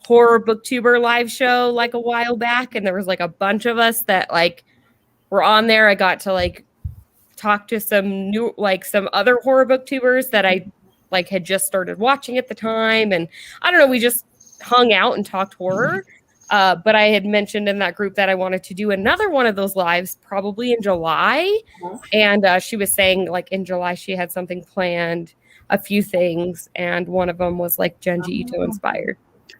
horror booktuber live show like a while back, and there was like a bunch of us that like were on there. I got to like talked to some some other horror booktubers that I had just started watching at the time, and I don't know, we just hung out and talked horror. But I had mentioned in that group that I wanted to do another one of those lives probably in July. And she was saying in July she had something planned, a few things, and one of them was Junji Ito inspired.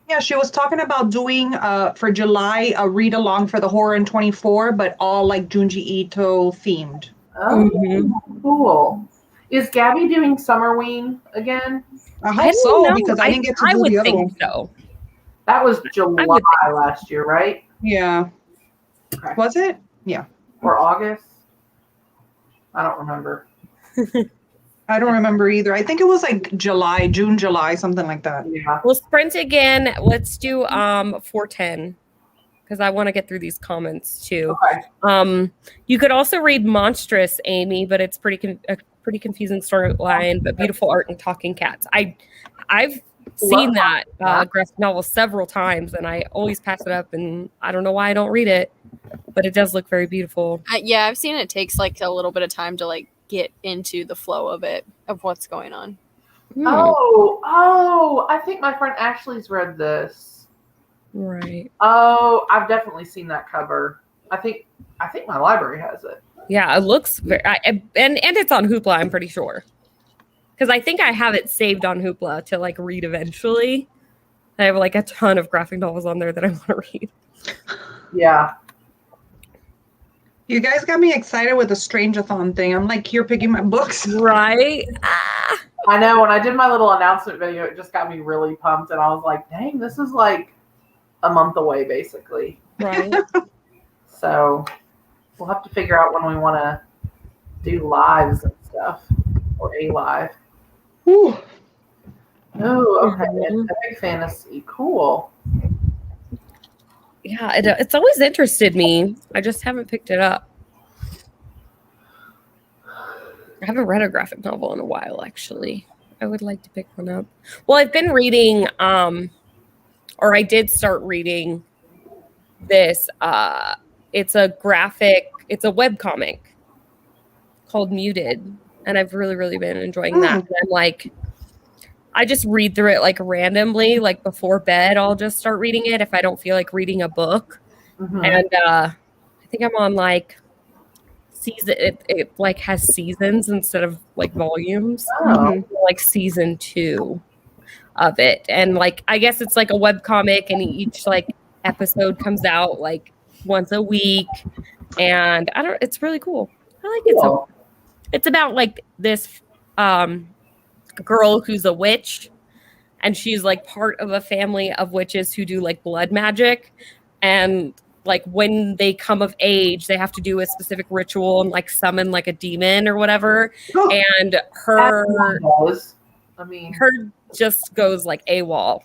Yeah, she was talking about doing for July a read along for the Horror in 24, but all Junji Ito themed. Oh, cool. Is Gabby doing Summerween again? I hope so, know. because I didn't get to do the other one. So. That was July last year, right? Yeah. Okay. Was it? Yeah. Or August? I don't remember. I don't remember either. I think it was June, July, something like that. Yeah. We'll sprint again. Let's do 410 because I want to get through these comments too. Okay. You could also read Monstrous, Amy, but it's a pretty confusing storyline, but beautiful art and talking cats. I've seen that graphic novel several times, and I always pass it up, and I don't know why I don't read it, but it does look very beautiful. Yeah, I've seen it takes a little bit of time to get into the flow of it, of what's going on. Oh, I think my friend Ashley's read this. Right. Oh, I've definitely seen that cover. I think my library has it. Yeah, it looks very, and it's on Hoopla, I'm pretty sure. Because I think I have it saved on Hoopla to read eventually. I have a ton of graphic novels on there that I want to read. Yeah. You guys got me excited with the Strange-a-thon thing. I'm here picking my books. Right? I know. When I did my little announcement video, it just got me really pumped. And I was like, dang, this is a month away, basically. Right. So we'll have to figure out when we want to do lives and stuff. Or a live. Ooh. Oh, okay. Epic fantasy. Cool. Yeah, it's always interested me. I just haven't picked it up. I haven't read a graphic novel in a while, actually. I would like to pick one up. Well, I've been reading, or I did start reading this. It's a webcomic called Muted. And I've really, really been enjoying that. And I'm I just read through it randomly, before bed. I'll just start reading it if I don't feel like reading a book. Mm-hmm. And I think I'm on season. It has seasons instead of volumes. Oh. Season 2 of it, and I guess it's a webcomic, and each episode comes out once a week, and it's really cool. I like it so. It's about this girl who's a witch, and she's part of a family of witches who do blood magic, and when they come of age they have to do a specific ritual and summon a demon or whatever. And her just goes AWOL,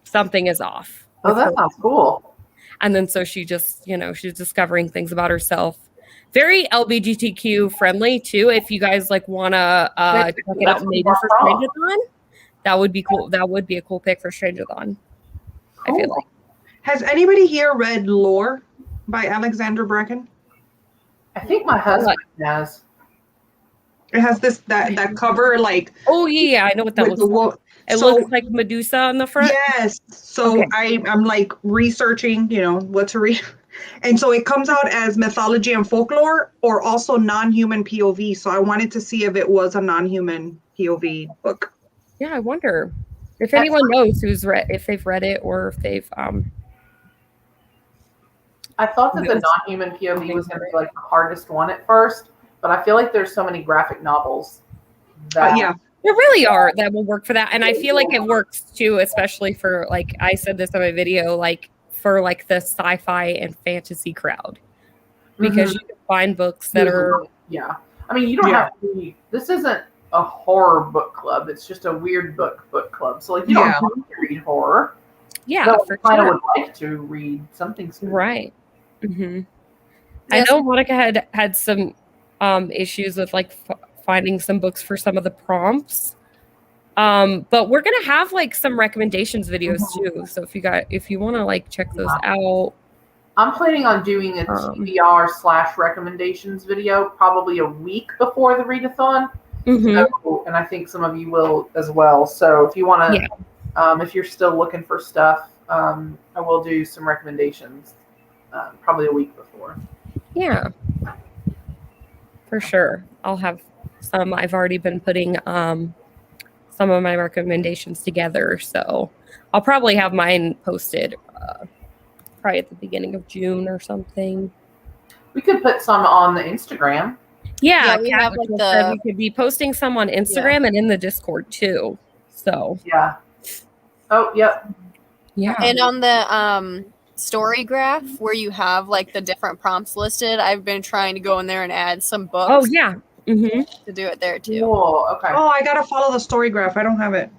something is off. Oh, that sounds cool. And then so she just she's discovering things about herself. Very LGBTQ friendly too. If you guys want to check it out, maybe for Strange-a-thon, that would be cool. That would be a cool pick for Strange-a-thon. Cool. I feel like. Has anybody here read Lore by Alexander Bracken? I think my husband has. It has that cover Oh yeah, I know what that looks like. It looks like Medusa on the front. Yes. So okay. I'm researching, what to read. And so it comes out as mythology and folklore, or also non-human POV. So I wanted to see if it was a non-human POV book. Yeah, I wonder if anyone knows if they've read it, or if they've. I thought that the non-human POV was going to be the hardest one at first, but I feel like there's so many graphic novels that there really are that will work for that, and I feel like it works too, especially for I said this in my video, for the sci-fi and fantasy crowd, because you can find books that are I mean, you don't have to be, this isn't a horror book club, it's just a weird book club, so you don't have to read horror. For sure. I would like to read something spooky. Right. Mm-hmm. I know Monica had some issues with finding some books for some of the prompts. But we're gonna have some recommendations videos too. So if you want to check those out, I'm planning on doing a TBR / recommendations video probably a week before the readathon. So, and I think some of you will as well. So if you want to, if you're still looking for stuff, I will do some recommendations probably a week before. Yeah, for sure. I'll have some. I've already been putting some of my recommendations together. So I'll probably have mine posted probably at the beginning of June or something. We could put some on the Instagram. Yeah, we Kat have like said we could be posting some on Instagram and in the Discord too. So yeah. Oh, yep. Yeah. And on the story graph where you have like the different prompts listed, I've been trying to go in there and add some books. Oh yeah. To do it there too. Cool. Okay. Oh, I gotta follow the story graph. I don't have it.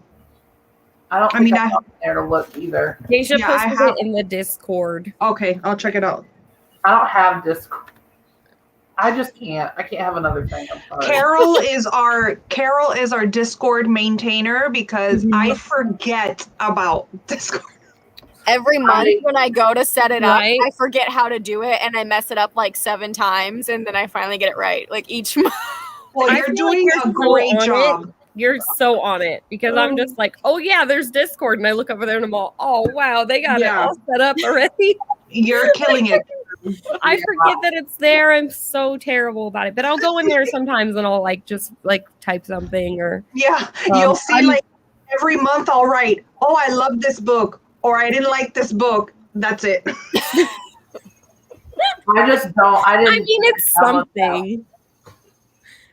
I don't. Think I'm there to look either. Deja posted it in the Discord. Okay, I'll check it out. I don't have Discord. I just can't. I can't have another thing. I'm sorry. Carol is our Discord maintainer because I forget about Discord. Every month when I go to set it up, I forget how to do it and I mess it up like 7 times and then I finally get it right. Like each month. Well, you're doing a great job. You're so on it because I'm just like, oh yeah, there's Discord, and I look over there and I'm all, oh wow, they got it all set up already. You're killing it. I forget that it's there. I'm so terrible about it, but I'll go in there sometimes and I'll just type something or you'll see like every month I'll write, oh, I love this book or I didn't like this book. That's it. I just don't. I mean, it's something.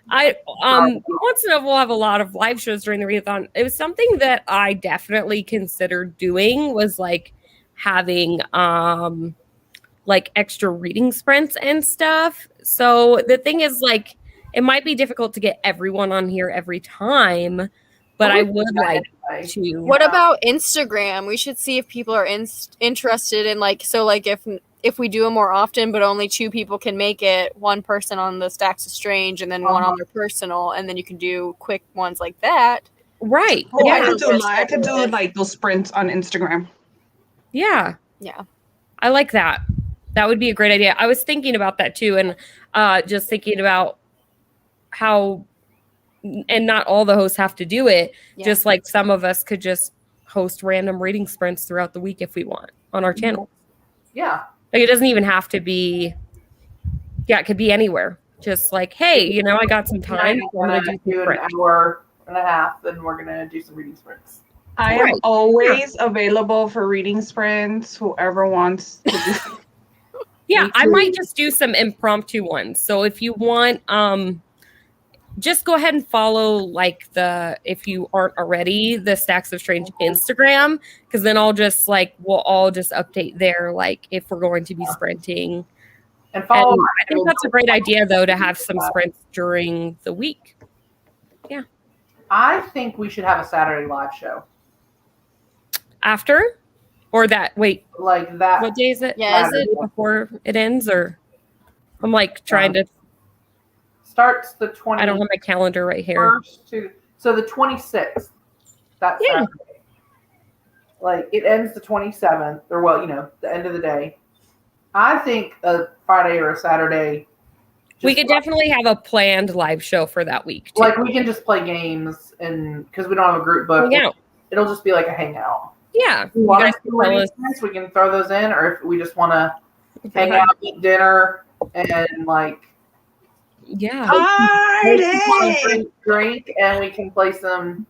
Once in a while we'll have a lot of live shows during the readathon. It was something that I definitely considered doing was having extra reading sprints and stuff. So the thing is it might be difficult to get everyone on here every time, but I would like to. What about Instagram? We should see if people are interested in if we do them more often, but only 2 people can make it, 1 person on the Stacks of Strange and then 1 on their personal, and then you can do quick ones like that. Right. Oh, yeah, I could do those sprints on Instagram. Yeah. Yeah. I like that. That would be a great idea. I was thinking about that too, and just thinking about how, and not all the hosts have to do it. Yeah. Just some of us could just host random reading sprints throughout the week if we want on our channel. Yeah. It doesn't even have to be, it could be anywhere. Just hey, I got some time. So I'm going to do an hour and a half, then we're going to do some reading sprints. I am always available for reading sprints, whoever wants to do. Yeah, I might just do some impromptu ones. So if you want, just go ahead and follow if you aren't already, the Stacks of Strange Instagram, because then I'll just we'll all just update there if we're going to be sprinting. And follow. And I think that's a great idea though to have some sprints during the week. Yeah. I think we should have a Saturday live show. After? Or that wait. That. What day is it? Yeah, is it before it ends or I'm trying to starts the 20th. I don't have my calendar right here. So the 26th. That's Saturday. It ends the 27th, or the end of the day. I think a Friday or a Saturday. We could definitely have a planned live show for that week too. We can just play games and because we don't have a group book, it'll just be a hangout. Yeah. We can throw those in, or if we just want to hang out, eat dinner, and drink, and we can play some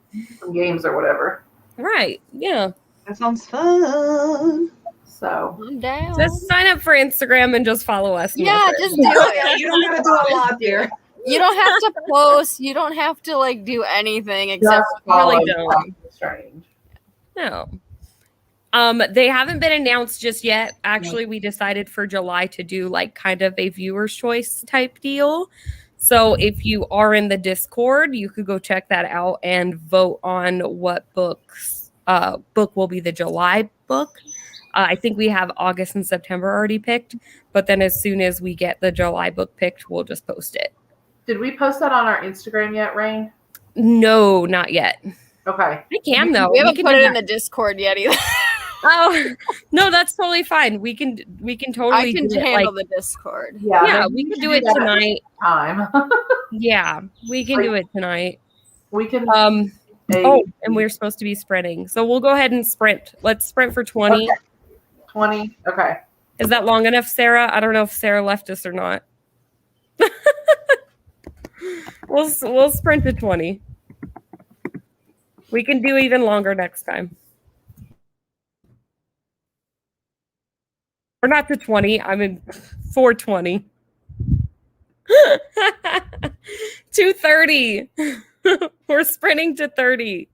games or whatever. Right. Yeah. That sounds fun. So I'm down. Just sign up for Instagram and just follow us. Yeah, just do it. You don't have to do a lot there. You don't have to post. You don't have to do anything except really don't. Strange. No. They haven't been announced just yet. Actually, we decided for July to do kind of a viewer's choice type deal. So if you are in the Discord, you could go check that out and vote on what book will be the July book. I think we have August and September already picked, but then as soon as we get the July book picked, we'll just post it. Did we post that on our Instagram yet, Raine? No, not yet. Okay. I can though. We haven't put it in the Discord yet either. Oh no, that's totally fine. We can totally I can do it, handle like, the Discord. yeah, maybe we can should do it that at tonight. Time. Yeah, we can Like, do it tonight. We can. Oh, and we're supposed to be sprinting. So we'll go ahead and sprint. Let's sprint for 20. Okay. 20. Okay. Is that long enough, Sarah? I don't know if Sarah left us or not. We'll sprint to 20. We can do even longer next time. Or not to 20. I mean 420. 230. We're sprinting to 30.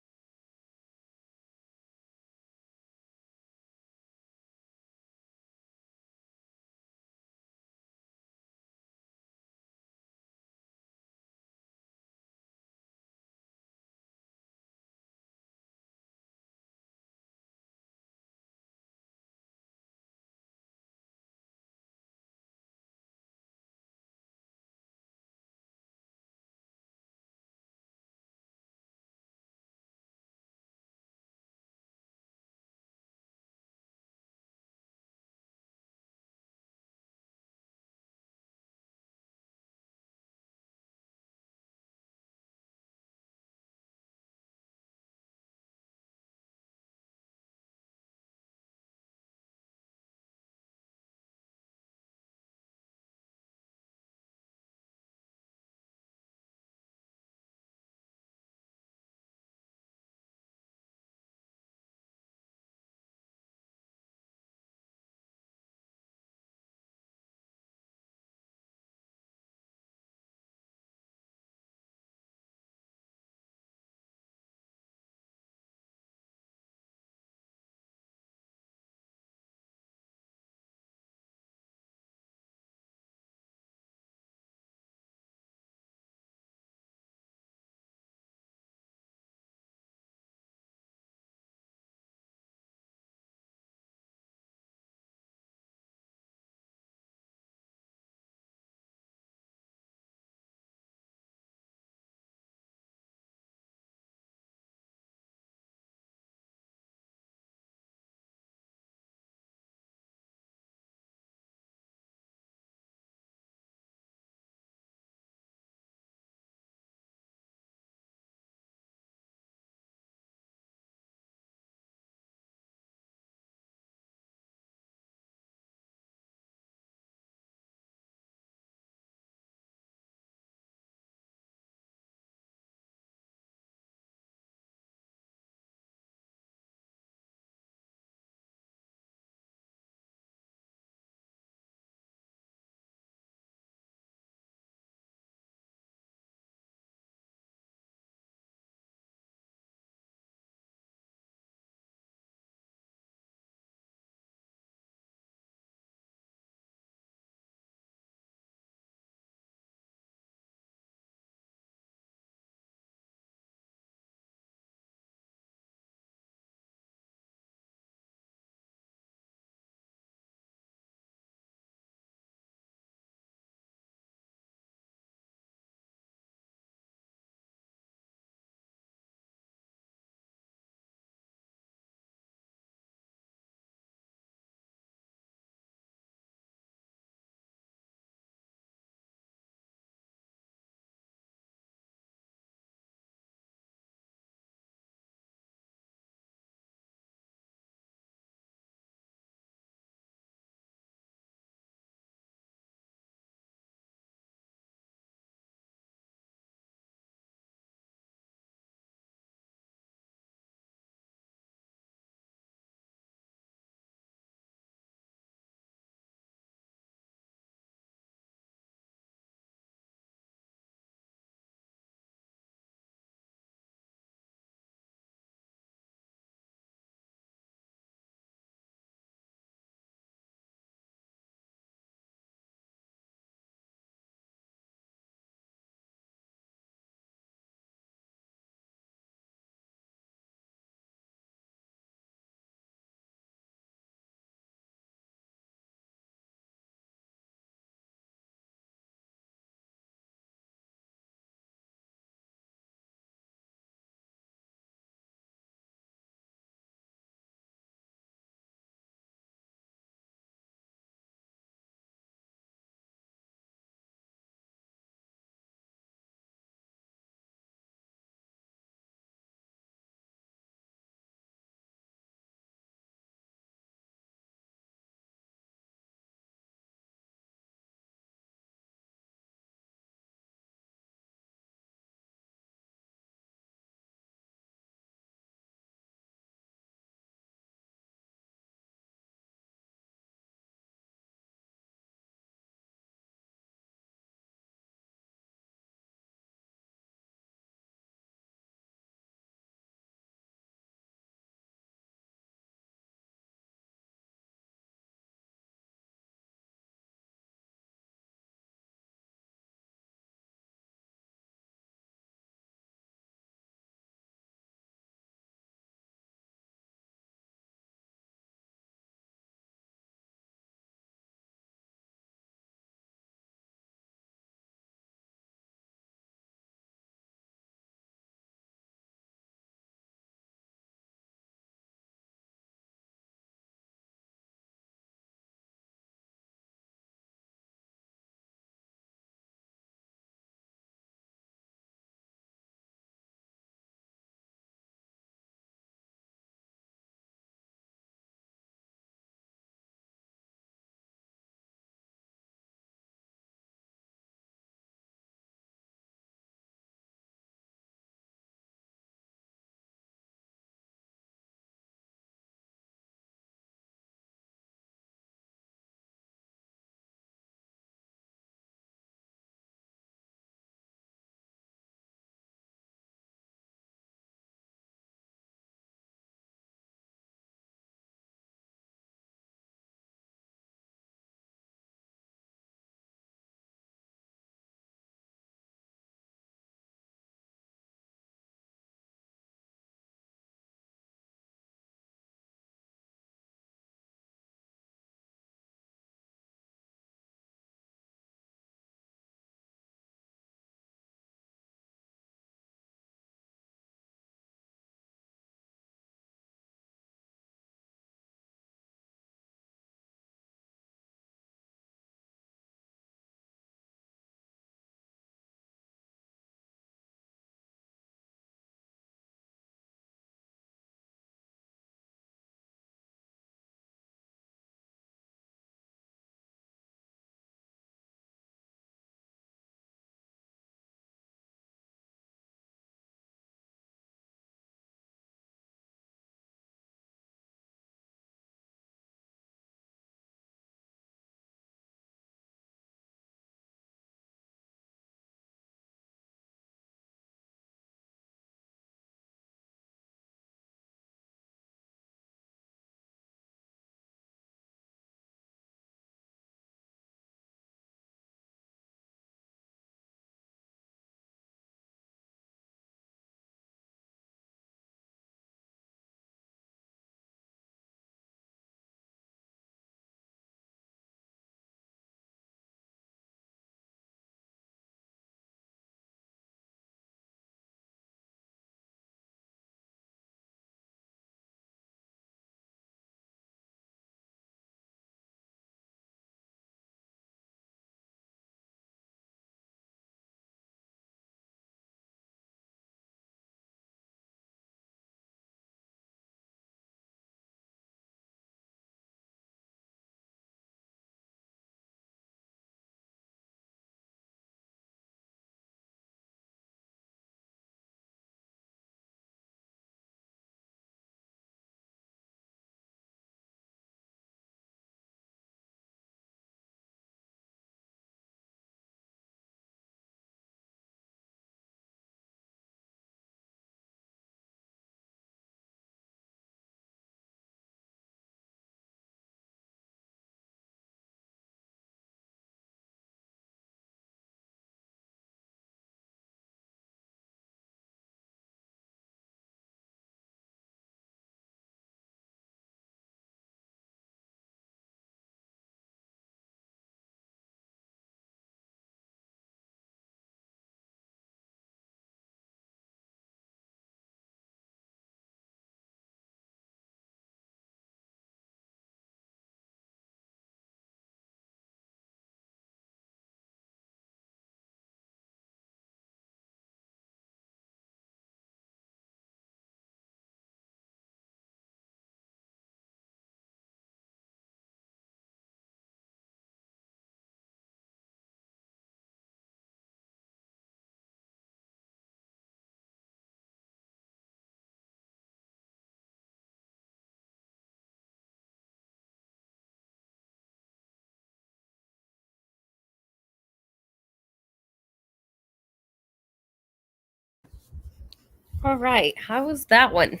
All right. How was that one?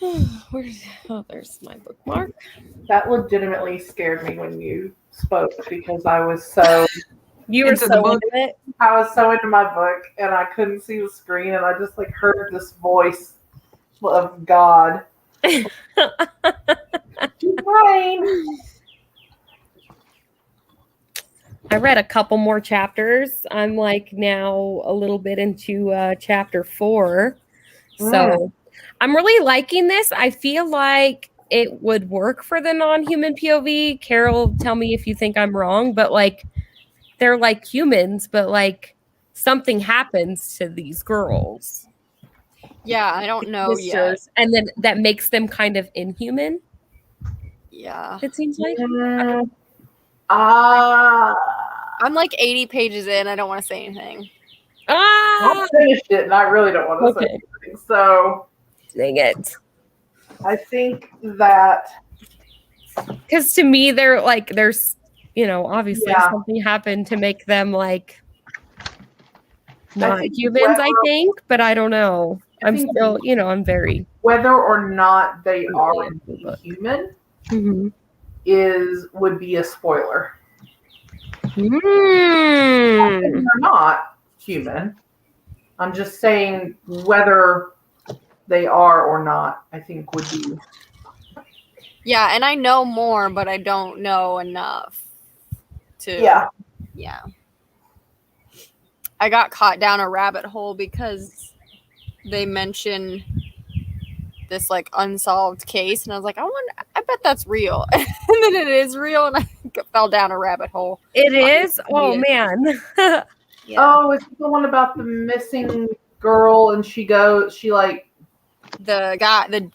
There's my bookmark. That legitimately scared me when you spoke because I was so You were Into so the book. into it. I was so into my book and I couldn't see the screen and I just like heard this voice of God. Raine. I read a couple more chapters. I'm like now a little bit into chapter 4. So I'm really liking this. I feel like it would work for the non-human POV. Carol, tell me if you think I'm wrong, but like they're like humans, but like something happens to these girls. Yeah, I don't know yet. Sisters, and then that makes them kind of inhuman, Yeah. it seems like. I'm like 80 pages in. I don't want to say anything. Ah, I finished it and I really don't want to say anything. So dang it. I think that Because to me, they're like, there's, you know, obviously Yeah. something happened to make them like not think humans, I whether- think, but I don't know. I'm think- still, you know, I'm very. whether or not they are Look. human Mhm. would be a spoiler. Mm. They're not human. I'm just saying whether they are or not, I think would be. Yeah, and I know more, but I don't know enough to. Yeah. I got caught down a rabbit hole because they mention this like unsolved case, and I was like, I bet that's real, and then it is real, and I fell down a rabbit hole. It is? Oh, man. Yeah. Oh, is it the one about the missing girl and she like The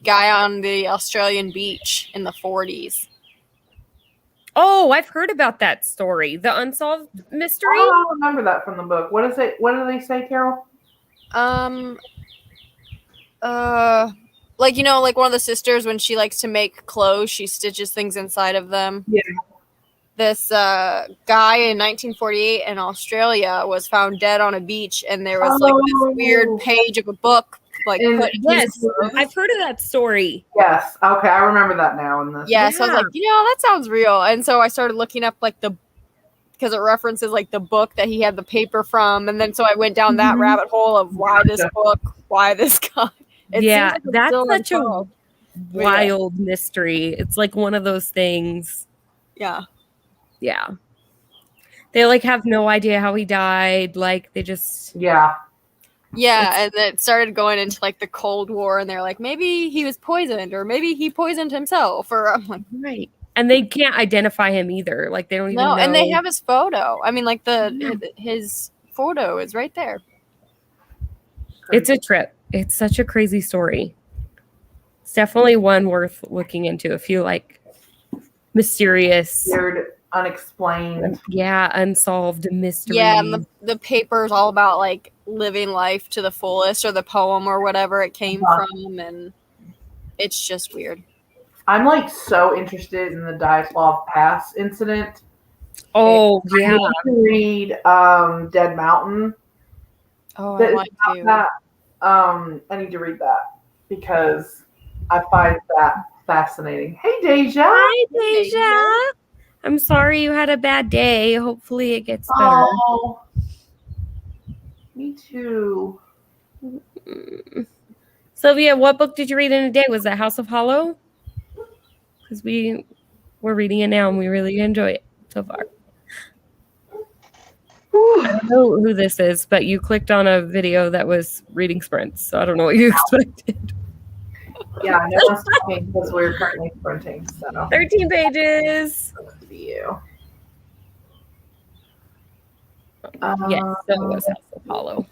guy on the Australian beach in the 40s. Oh, I've heard about that story. The unsolved mystery? Oh, I don't remember that from the book. What is it? What do they say, Carol? Like, you know, like one of the sisters, when she likes to make clothes, she stitches things inside of them. Yeah. This guy in 1948 in Australia was found dead on a beach, and there was like this weird page of a book like put in Yes, his clothes. I've heard of that story. Yes. Okay, I remember that now. In this. Yeah, so I was like, you know, that sounds real. And so I started looking up like because it references like the book that he had the paper from, and then so I went down that rabbit hole of why this book, why this guy. It Yeah, seems like it's that's still such unsolved. a wild mystery. It's like one of those things. Yeah. Yeah. They like have no idea how he died. Like they just. Yeah. Yeah, and it started going into like the Cold War, and they're like, maybe he was poisoned, or maybe he poisoned himself, or I'm like, Right. And they can't identify him either. Like they don't even know. no, and they have his photo. I mean, like his photo is right there. It's a trip. It's such a crazy story. It's definitely one worth looking into if you like mysterious, Weird, unexplained. yeah, unsolved mysteries. Yeah, and the paper's all about like living life to the fullest, or the poem or whatever it came from, and it's just weird. I'm like so interested in the Dyatlov Pass incident. Oh yeah. I need to read Dead Mountain. Oh, I want to. That, I need to read that because I find that fascinating. Hey, Deja. Hi, Deja. I'm sorry you had a bad day. Hopefully it gets better. Oh, me too. Sylvia, what book did you read in a day? Was that House of Hollow? Because we're reading it now and we really enjoy it so far. I don't know who this is, but you clicked on a video that was reading sprints, so I don't know what you expected. Yeah, no one's talking because we're currently sprinting. So 13 pages. you. Yes, so it was House of Hollow.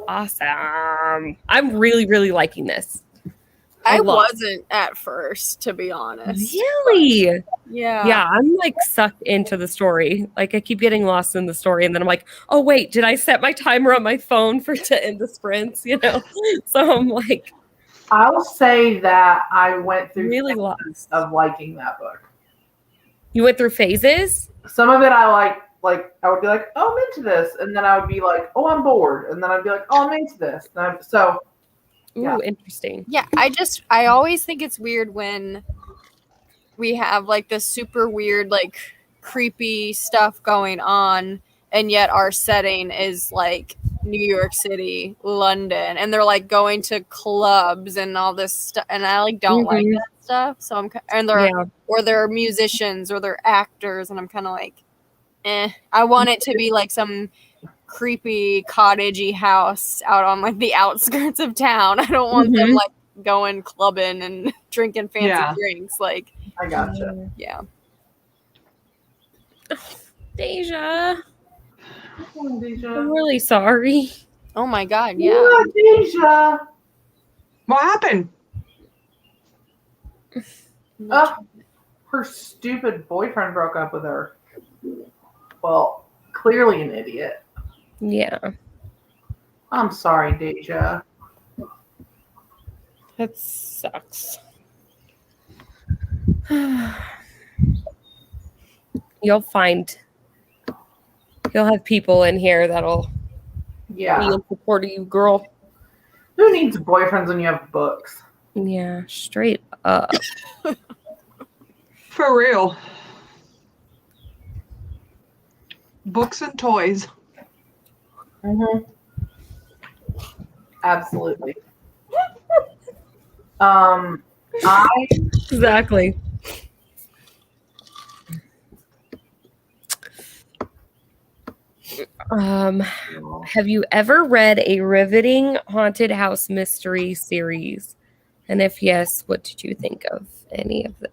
Awesome. I'm really, really liking this. I wasn't at first, to be honest. Really? Yeah. Yeah, I'm like sucked into the story. Like I keep getting lost in the story, and then I'm like, oh wait, did I set my timer on my phone to end the sprints? You know, so I'm like, I'll say that I went through really phases lost. of liking that book. You went through phases. Some of it I like I would be like, oh, I'm into this, and then I would be like, oh, I'm bored, and then I'd be like, oh, I'm into this. So Ooh, interesting. Yeah, I always think it's weird when we have like this super weird, like creepy stuff going on, and yet our setting is like New York City, London, and they're like going to clubs and all this stuff, and I like don't like that stuff. So or they're musicians or they're actors, and I'm kind of like, I want it to be like some creepy cottagey house out on like the outskirts of town. I don't want them like going clubbing and drinking fancy drinks. Like, I gotcha. Yeah. Deja. Deja. I'm really sorry. Oh my God. Yeah. Deja. What happened? Her stupid boyfriend broke up with her. Well, clearly an idiot. Yeah. I'm sorry, Deja. That sucks. You'll have people in here that'll be in support of you, girl. Who needs boyfriends when you have books? Yeah, straight up. For real. Books and toys. Absolutely. Exactly. Have you ever read a riveting haunted house mystery series? And if yes, what did you think of any of them?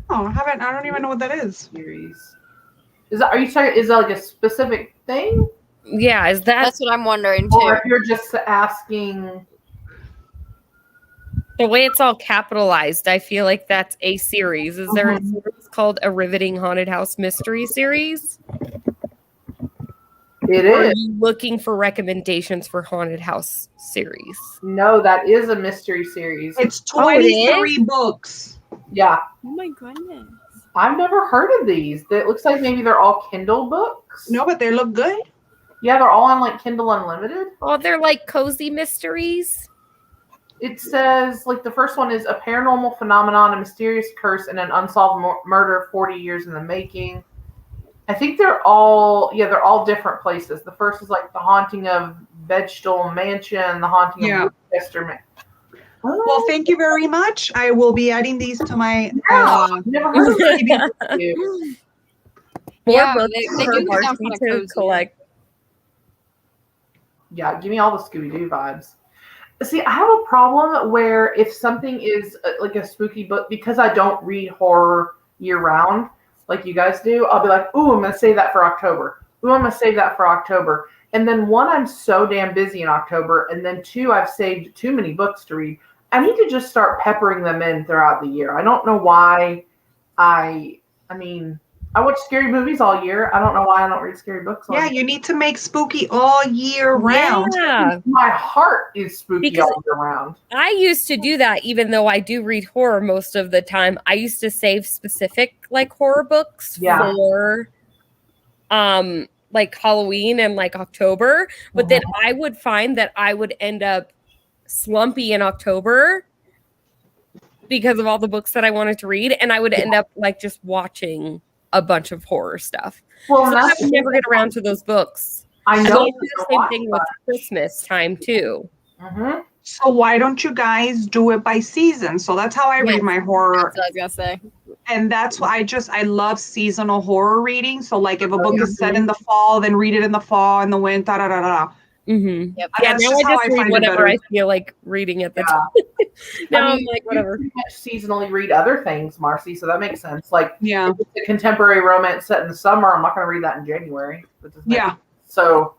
Oh, I haven't. I don't even know what that is. Series. Is that like a specific thing? Yeah, that's what I'm wondering too. Or if you're just asking. The way it's all capitalized, I feel like that's a series. Is there a series called A Riveting Haunted House Mystery Series? It Or is. Are you looking for recommendations for haunted house series? No, that is a mystery series. It's 23 it books. Yeah. Oh my goodness. I've never heard of these. It looks like maybe they're all Kindle books. No, but they look good. Yeah, they're all on like Kindle Unlimited. Oh, they're like cozy mysteries. It says like the first one is a paranormal phenomenon, a mysterious curse, and an unsolved murder 40 years in the making. I think they're all different places. The first is like the haunting of Vegetable Mansion, the haunting of Woodchester Mansion. Well, thank you very much. I will be adding these to my. Never heard of it. More Yeah, books they for do sound Marcy kinda to cozy. collect. Yeah, give me all the Scooby-Doo vibes. See, I have a problem where if something is like a spooky book, because I don't read horror year-round like you guys do, I'll be like, ooh, I'm going to save that for October. Ooh, I'm going to save that for October. And then one, I'm so damn busy in October. And then two, I've saved too many books to read. I need to just start peppering them in throughout the year. I don't know why I watch scary movies all year. I don't know why I don't read scary books all year. You need to make spooky all year round. Yeah. My heart is spooky all year round. I used to do that, even though I do read horror most of the time. I used to save specific like horror books for like Halloween and like October. But then I would find that I would end up slumpy in October because of all the books that I wanted to read, and I would end up like just watching a bunch of horror stuff. Well, so I would never get around to those books. I know. I do the same thing with Christmas time too. So why don't you guys do it by season? So that's how I read my horror. That's what I was gonna say. And that's why I love seasonal horror reading. So like if a book is set in the fall, then read it in the fall and the winter. Yep. Yeah, now I just read whatever I feel like reading at the time. Now I'm like, whatever. You pretty much seasonally read other things, Marcy, so that makes sense. Like, if it's a contemporary romance set in the summer, I'm not going to read that in January. So,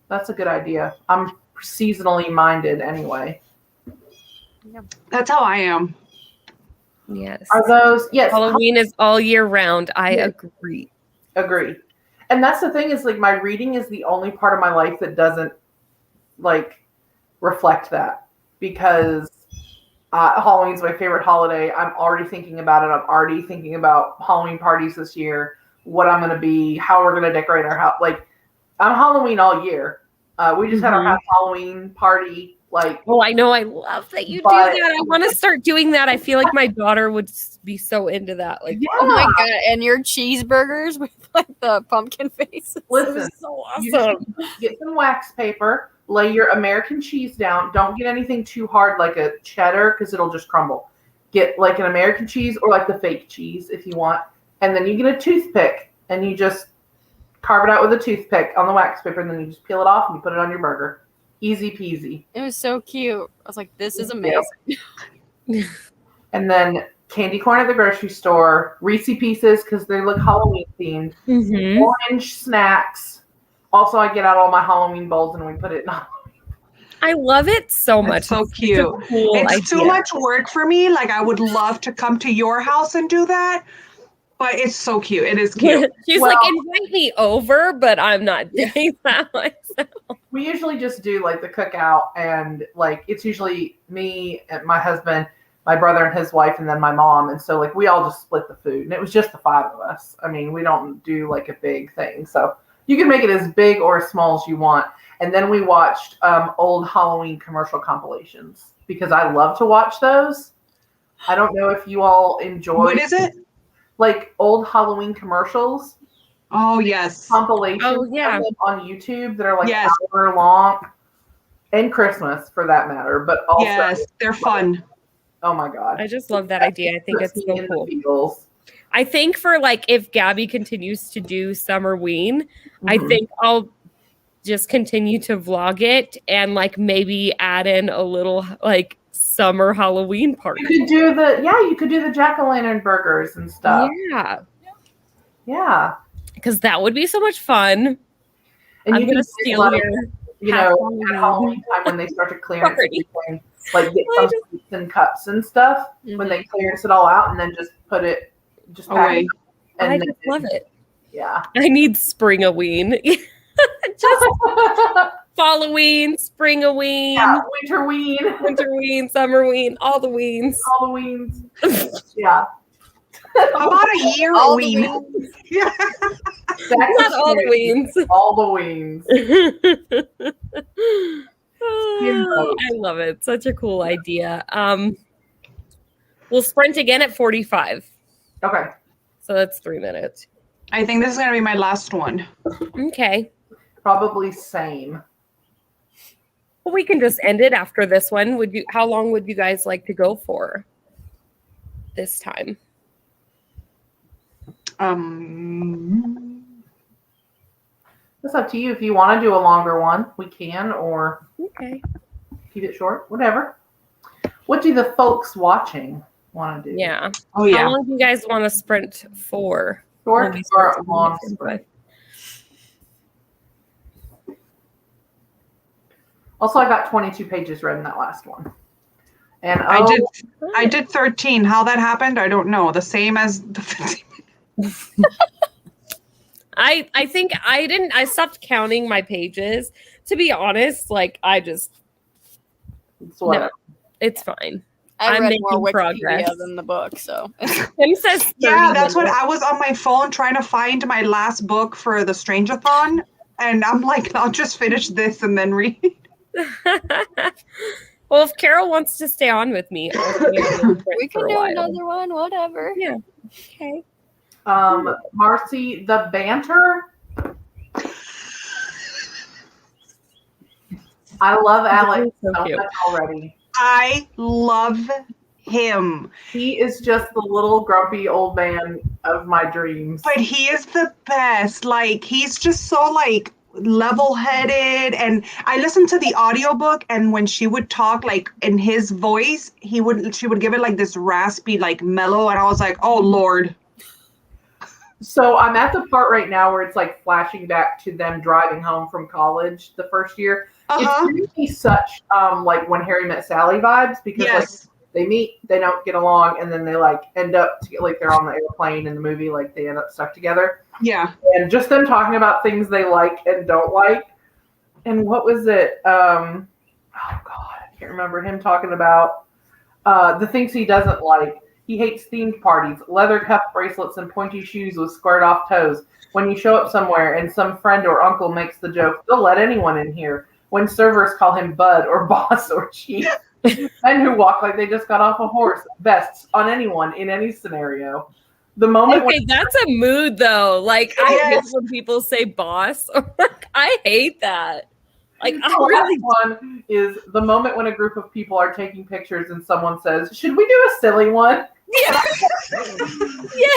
that's a good idea. I'm seasonally minded anyway. That's how I am. Yes. Are those, Halloween is all year round. I agree. Agree. And that's the thing is like my reading is the only part of my life that doesn't like reflect that because Halloween's my favorite holiday. I'm already thinking about it. I'm already thinking about Halloween parties this year. what I'm going to be, how we're going to decorate our house. Like, I'm Halloween all year. We just had our house Halloween party. Like, oh, I know. I love that you do that. I want to start doing that. I feel like my daughter would be so into that. Like, oh my god! And your cheeseburgers with like the pumpkin faces. Listen, so awesome. Get some wax paper. Lay your American cheese down. Don't get anything too hard like a cheddar because it'll just crumble. Get like an American cheese or like the fake cheese if you want. And then you get a toothpick and you just carve it out with a toothpick on the wax paper, and then you just peel it off and you put it on your burger. Easy peasy. It was so cute. I was like, this is amazing. Yep. And then candy corn at the grocery store, Reese Pieces because they look Halloween themed, orange snacks. Also, I get out all my Halloween bowls and we put it in. I love it so much. It's so cute. It's too much work for me. Like, I would love to come to your house and do that. But it's so cute. It is cute. She's like, invite me over, but I'm not doing that myself. We usually just do like the cookout, and like it's usually me and my husband, my brother and his wife, and then my mom. And so like we all just split the food, and it was just the 5 of us. I mean, we don't do like a big thing. So you can make it as big or as small as you want. And then we watched old Halloween commercial compilations because I love to watch those. I don't know if you all enjoy. What is it? Like old Halloween commercials. Oh, yes. Compilations on YouTube that are like an hour long. And Christmas for that matter. But also, yes, they're fun. Oh my God. I just love that idea. I think it's so cool. I think for like if Gabby continues to do Summerween, I think I'll just continue to vlog it and like maybe add in a little like summer Halloween party. You could do the jack-o'-lantern burgers and stuff. Yeah. Because that would be so much fun. And I'm gonna steal your at Halloween time when they start to clearance everything, like get some sweets and cups and stuff when they clearance it all out, and then just put it away. I just love it. Yeah. I need Spring-a-ween. Just Falloween, Spring-a-ween, Winterween, Summerween, all the weens. Halloweens. Yeah. How about a year-ween? Yeah. Not all the weens. All the weens. I love it. Such a cool idea. We'll sprint again at 45. Okay. So that's 3 minutes. I think this is going to be my last one. Okay. Probably same. Well, we can just end it after this one. How long would you guys like to go for this time? It's up to you. If you want to do a longer one, we can, or keep it short, whatever. What do the folks watching want to do? Yeah. Oh, yeah. How long do you guys want to sprint for? Short or long sprint? Also, I got 22 pages read in that last one. And I did 13. How that happened, I don't know. The same as the 15. I think I stopped counting my pages. To be honest, like it's fine. I read more Wikipedia progress than the book, so. Tim says that's what I was on my phone trying to find my last book for the Strange-a-thon, and I'm like, I'll just finish this and then read. Well, if Carol wants to stay on with me, we can do another one, whatever. Yeah. Okay. Marcy, the banter. I love Alex so much already. I love him. He is just the little grumpy old man of my dreams. But he is the best. Like, he's just so like level-headed, and I listened to the audiobook, and when she would talk like in his voice, she would give it like this raspy, like mellow, and I was like, oh Lord. So I'm at the part right now where it's like flashing back to them driving home from college the first year. It's really such like When Harry Met Sally vibes, because like they meet, they don't get along, and then they like end up like they're on the airplane in the movie, like they end up stuck together. Yeah. And just them talking about things they like and don't like. And what was it? Oh God, I can't remember him talking about the things he doesn't like. He hates themed parties, leather cuff bracelets, and pointy shoes with squared off toes. When you show up somewhere and some friend or uncle makes the joke, they'll let anyone in here. When servers call him bud or boss or chief. Men who walk like they just got off a horse, vests on anyone in any scenario. The moment Okay, that's a mood though. Like I hate when people say boss. I hate that. Like I the really last one is the moment when a group of people are taking pictures and someone says, "Should we do a silly one?" yeah. Yeah.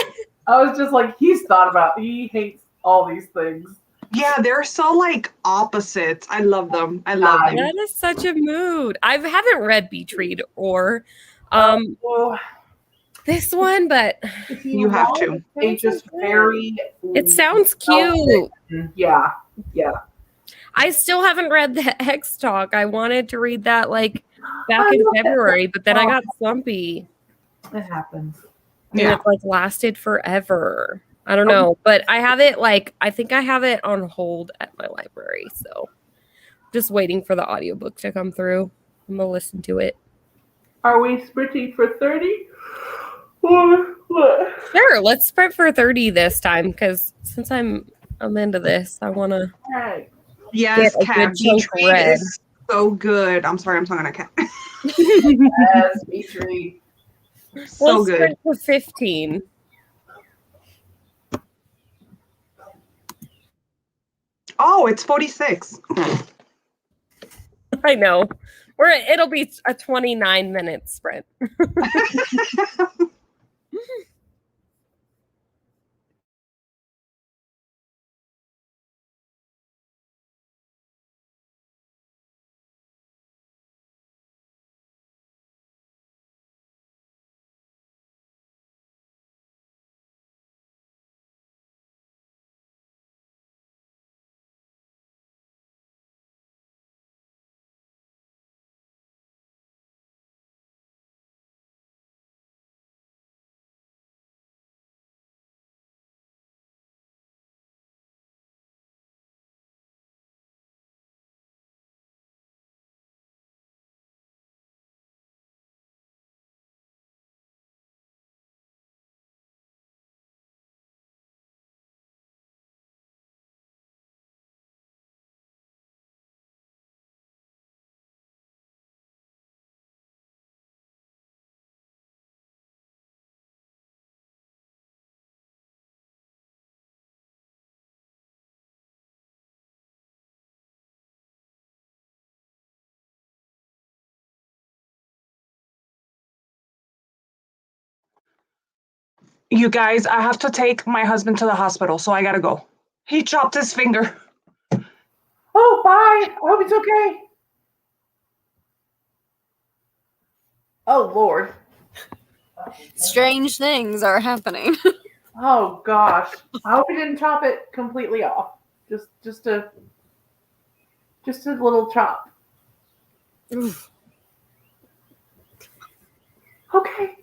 I was just like, he hates all these things. Yeah, they're so like opposites. I love them. I love them. That is such a mood. I haven't read Beach Read or this one, but You have to. They just very. It sounds cute. Yeah. I still haven't read the X Talk. I wanted to read that like back in February, but then I got slumpy. It happens. And it like lasted forever. I don't know, but I have it like I think I have it on hold at my library, so just waiting for the audiobook to come through. I'm gonna listen to it. Are we sprinting for 30? Or what? Sure, let's sprint for 30 this time because since I'm into this, I want to. All right. Yes, Get a Cat. good chunk Beach Read read. is so good. I'm sorry, I'm talking to Cat. Yes, Beach Read. So We'll good. sprint for 15. Oh, it's 46. I know. It'll be a 29-minute sprint. You guys, I have to take my husband to the hospital, so I gotta go. He chopped his finger. Oh, bye. I hope it's okay. Oh, Lord. Strange things are happening. Oh, gosh. I hope he didn't chop it completely off. Just a little chop. Okay.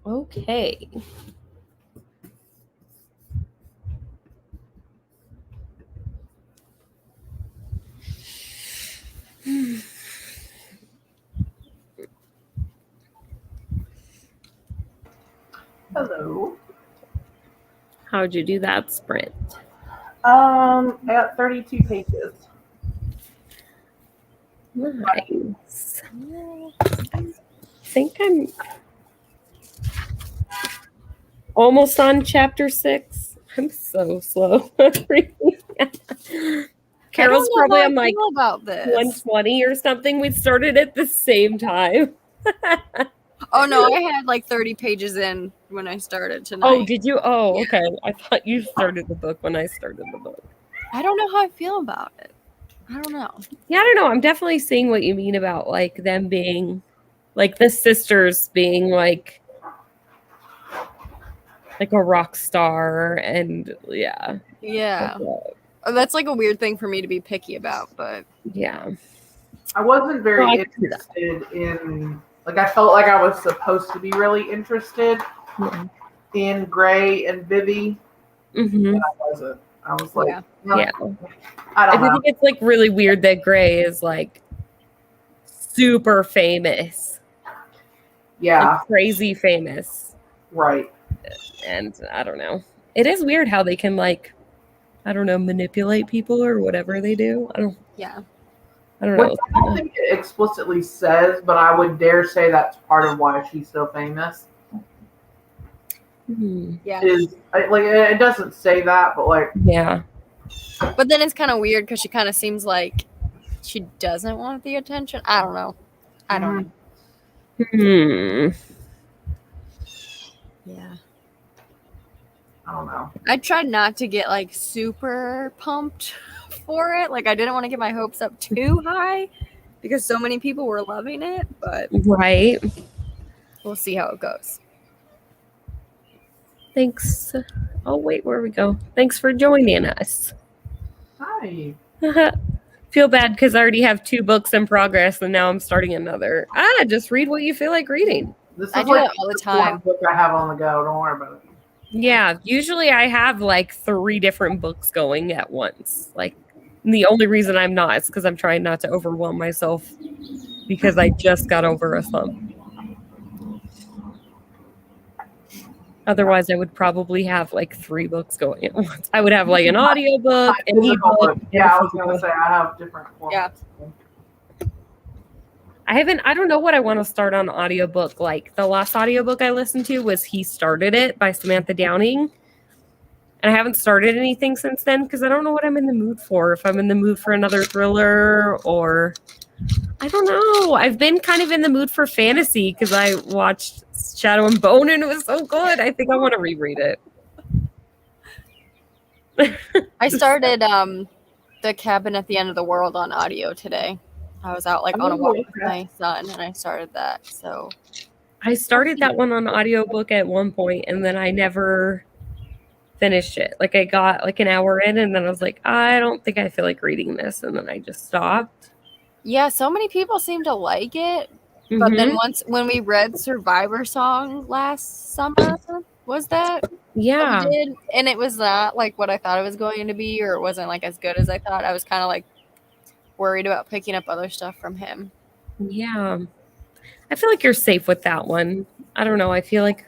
Okay. Hello. How'd you do that sprint? I got 32 pages. Nice. I think I'm almost on chapter 6. I'm so slow. Carol's probably on like about this. 120 or something. We started at the same time. Oh no, I had like 30 pages in when I started tonight. Oh, did you? Oh, okay. I thought you started the book when I started the book. I don't know how I feel about it. I don't know. Yeah, I don't know. I'm definitely seeing what you mean about like them being like the sisters being like a rock star, and yeah. Yeah. That's like a weird thing for me to be picky about, but yeah. I wasn't very interested in, like, I felt like I was supposed to be really interested in Gray and Vivi. Mm-hmm. I wasn't. I was like, yeah. I don't know. think it's like really weird that Gray is like super famous. Yeah. Like, crazy famous. Right. And I don't know. It is weird how they can like, I don't know, manipulate people or whatever they do. I don't know. Which I don't think it explicitly says, but I would dare say that's part of why she's so famous. Yeah. Like, it doesn't say that, but like. Yeah. But then it's kind of weird because she kind of seems like she doesn't want the attention. I don't know. I don't know. Yeah. I don't know. I tried not to get like super pumped for it. Like I didn't want to get my hopes up too high because so many people were loving it, but right. We'll see how it goes. Thanks. Oh wait, where we go? Thanks for joining us. Hi. Feel bad because I already have 2 books in progress and now I'm starting another. Just read what you feel like reading. I do it all the time. One book I have on the go. Don't worry about it. Yeah, usually I have like 3 different books going at once. Like, the only reason I'm not is because I'm trying not to overwhelm myself because I just got over a slump. Otherwise, I would probably have like 3 books going at once. I would have like an audiobook, an ebook. Yeah, I was going to say I have different formats. Yeah. I don't know what I want to start on audiobook. Like the last audiobook I listened to was He Started It by Samantha Downing. And I haven't started anything since then because I don't know what I'm in the mood for. If I'm in the mood for another thriller or I don't know. I've been kind of in the mood for fantasy because I watched Shadow and Bone and it was so good. I think I want to reread it. I started The Cabin at the End of the World on audio today. I was out like on a walk with my son and I started that. So I started that one on audiobook at one point and then I never finished it. Like I got like an hour in and then I was like, I don't think I feel like reading this. And then I just stopped. Yeah, so many people seem to like it. But then when we read Survivor Song last summer, was that? Yeah. We did, and it was not like what I thought it was going to be, or it wasn't like as good as I thought. I was kind of like worried about picking up other stuff from him. Yeah. I feel like you're safe with that one. I don't know. I feel like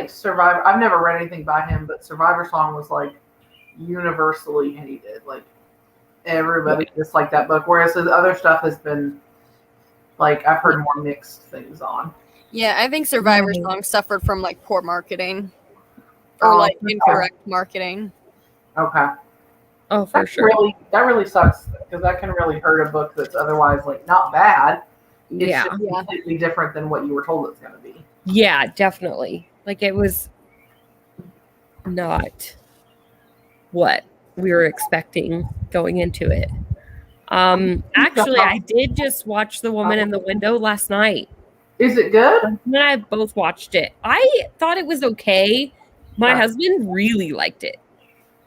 Survivor, I've never read anything by him, but Survivor Song was like universally hated. Like everybody disliked that book, whereas his other stuff has been like I've heard more mixed things on. Yeah, I think Survivor Song suffered from like poor marketing or incorrect marketing. Okay. Oh, for sure. That really sucks because that can really hurt a book that's otherwise like not bad. It's just completely different than what you were told it's going to be. Yeah, definitely. Like it was not what we were expecting going into it. Actually, I did just watch The Woman in the Window last night. Is it good? And I both watched it. I thought it was okay. My husband really liked it.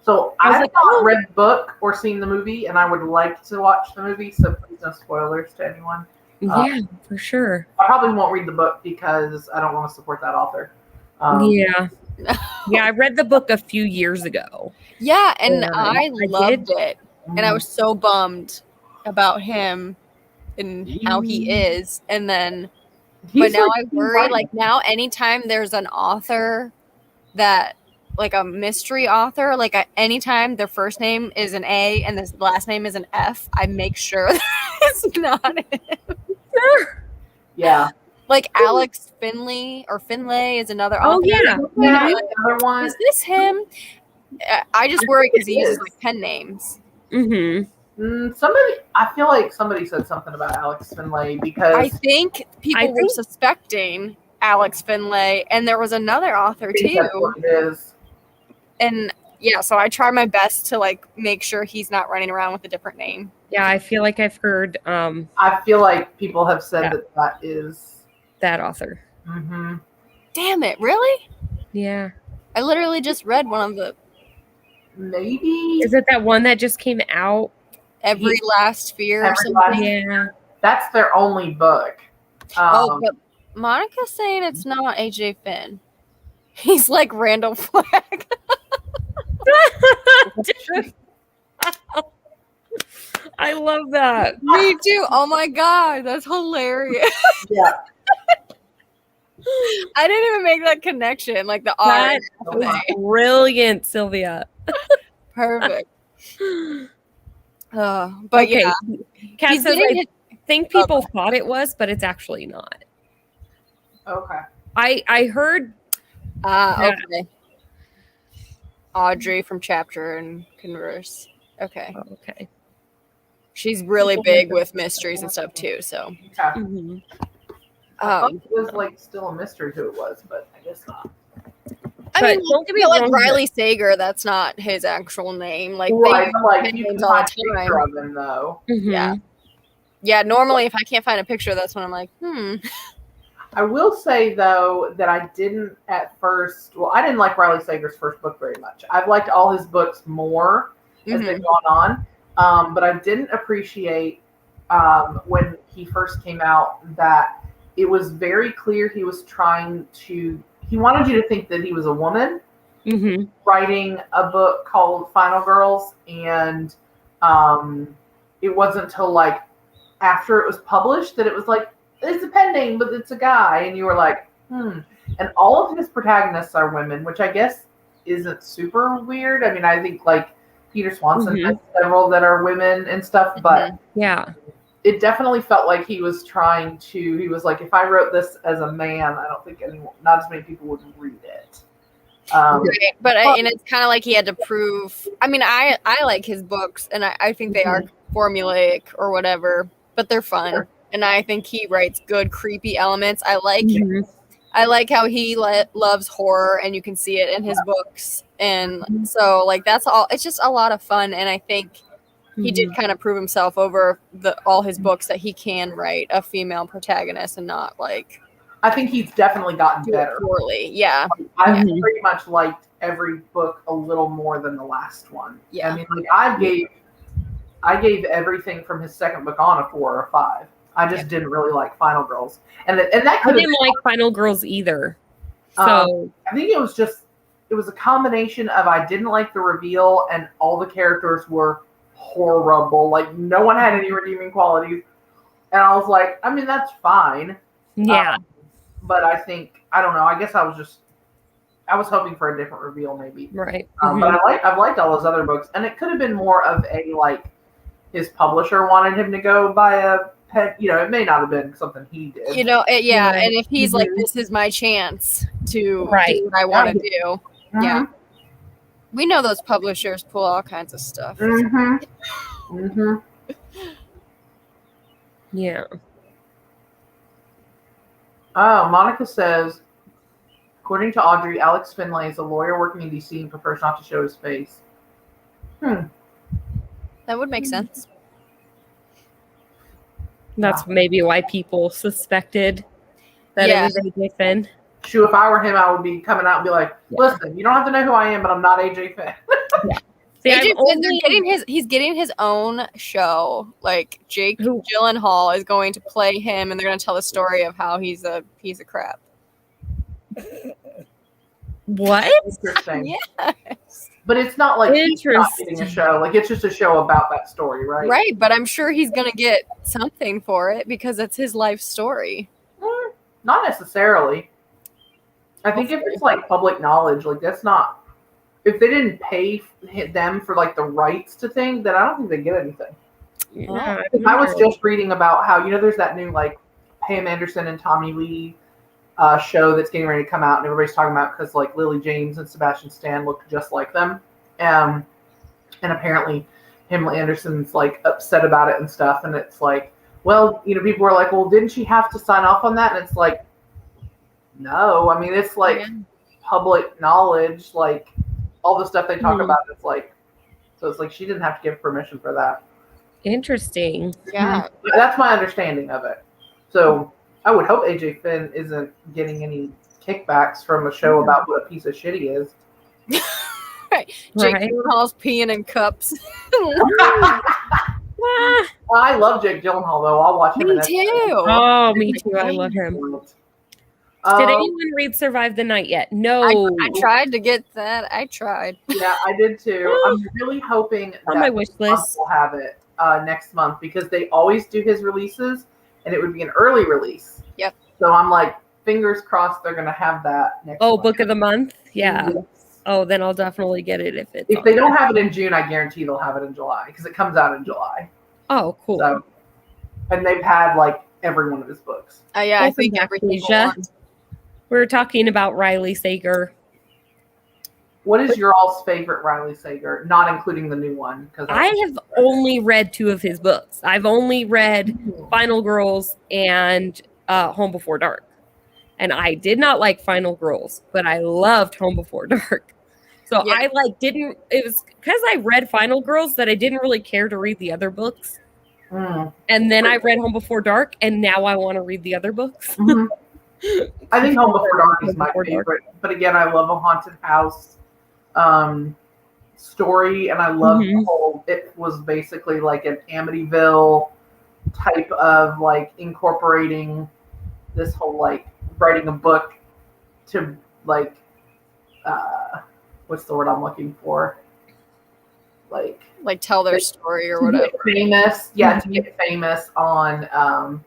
So I have not read the book or seen the movie, and I would like to watch the movie, so please no spoilers to anyone. Yeah, for sure. I probably won't read the book because I don't want to support that author. Yeah. Yeah, I read the book a few years ago. Yeah, and Yeah, I I loved did. it. And I was so bummed about him and how he is. And then, but now I worry, like now anytime there's an author that, like a mystery author, like anytime their first name is an A and the last name is an F, I make sure that it's not him. Yeah. Like Alex Finley or Finlay is another Oh, author. yeah. Another one. Is this him? I just worry because he uses like pen names. Mm-hmm. I feel like somebody said something about Alex Finlay because I think people were suspecting Alex Finlay, and there was another author that's too. what it is. And yeah, so I try my best to like make sure he's not running around with a different name. Yeah, I feel like I've heard I feel like people have said that is that author. Mm-hmm. Damn it, really? Yeah. I literally just read one of the Maybe. Is it that one that just came out? Every Last Fear or Every something? Last- Yeah. That's their only book. But Monica's saying it's not AJ Finn. He's like Randall Flagg. I love that. Me too. Oh my god, that's hilarious. Yeah. I didn't even make that connection. Like the That R. was brilliant, Sylvia. Perfect. But Okay. yeah, Kat he's says, getting I think people thought it was, but it's actually not. Okay. I heard. okay. Audrey from Chapter and Converse. Okay. Oh, okay. She's really big with mysteries and stuff too. So, Okay. Mm-hmm. I thought it was like still a mystery who it was, but I guess not. I mean, don't get me like wrong, Riley Sager, that's not his actual name. Like, Right, they but, like pen you names can all find the a picture of him though. Mm-hmm. Yeah. Yeah, normally if I can't find a picture, that's when I'm like, I will say though that I didn't at first. Well, I didn't like Riley Sager's first book very much. I've liked all his books more as they've gone on, but I didn't appreciate when he first came out that it was very clear he was trying to. He wanted you to think that he was a woman writing a book called Final Girls, and it wasn't until like after it was published that it was like, it's a pen name, but it's a guy. And you were like, And all of his protagonists are women, which I guess isn't super weird. I mean, I think like Peter Swanson has several that are women and stuff, but yeah, it definitely felt like he was trying to, he was like, if I wrote this as a man, I don't think not as many people would read it. right. But and it's kind of like he had to prove, I mean, I like his books and I think they are formulaic or whatever, but they're fun. Sure. And I think he writes good, creepy elements. I like how he loves horror, and you can see it in his books. And so, like, that's all. It's just a lot of fun. And I think he did kind of prove himself over all his books that he can write a female protagonist and not like. I think he's definitely gotten better. Poorly, yeah. I pretty much liked every book a little more than the last one. Yeah. I mean, like I gave everything from his second book on a 4 or a 5. I just didn't really like Final Girls, and that I didn't like Final Girls either. So I think it was a combination of I didn't like the reveal, and all the characters were horrible. Like no one had any redeeming qualities, and I was like, I mean, that's fine. Yeah, but I think I don't know. I guess I was hoping for a different reveal, maybe. Right. But I've liked all those other books, and it could have been more of a like his publisher wanted him to go by a. It may not have been something he did. And if he's like, this is my chance to do what I want to do. Yeah. We know those publishers pull all kinds of stuff. Yeah. Oh, Monica says, according to Audrey, Alex Finlay is a lawyer working in D.C. and prefers not to show his face. That would make sense. That's maybe why people suspected that it was AJ Finn. Shoot, if I were him, I would be coming out and be like, listen, you don't have to know who I am, but I'm not AJ Finn. See, he's getting his own show. Like Jake Who? Gyllenhaal is going to play him, and they're going to tell the story of how he's a piece of crap. What? Interesting. Yes. But it's not like he's not Interesting. getting a show. Like it's just a show about that story, right? Right, but I'm sure he's going to get something for it because it's his life story. Not necessarily. I think if it's like public knowledge, like that's not. If they didn't pay them for like the rights to things, then I don't think they get anything. Yeah, I was just reading about how there's that new like Pam Anderson and Tommy Lee show that's getting ready to come out, and everybody's talking about because like Lily James and Sebastian Stan look just like them, and apparently Pamela Anderson's like upset about it and stuff, and it's like, well, people are like, well, didn't she have to sign off on that? And it's like, no, I mean it's like public knowledge, like all the stuff they talk about. It's like, so it's like she didn't have to give permission for that. Interesting. Yeah. That's my understanding of it. So I would hope AJ Finn isn't getting any kickbacks from a show about what a piece of shit he is. Right. Jake Gyllenhaal's peeing in cups. I love Jake Gyllenhaal though. I'll watch him. Me too. Oh, me too. I love him. Did anyone read Survive the Night yet? No. I tried to get that. I tried. Yeah, I did too. I'm really hoping On my wish list. we'll have it next month because they always do his releases, and it would be an early release. Yep. So I'm like, fingers crossed they're going to have that next month. Book of the month? Yeah. Yes. Oh, then I'll definitely get it if they don't have it in June, I guarantee they'll have it in July because it comes out in July. Oh, cool. So, and they've had like every one of his books. Yeah, I think every single one. We were talking about Riley Sager. What is your all's favorite Riley Sager, not including the new one? Because I have only read 2 of his books. I've only read Final Girls and Home Before Dark. And I did not like Final Girls, but I loved Home Before Dark. So Yeah. it was because I read Final Girls that I didn't really care to read the other books. And then I read Home Before Dark, and now I want to read the other books. I think Home Before Dark is my favorite. But again, I love a haunted house story, and I love the whole. It was basically like an Amityville type of like incorporating this whole like writing a book to like what's the word I'm looking for? Like tell their story or whatever. Famous, to get famous on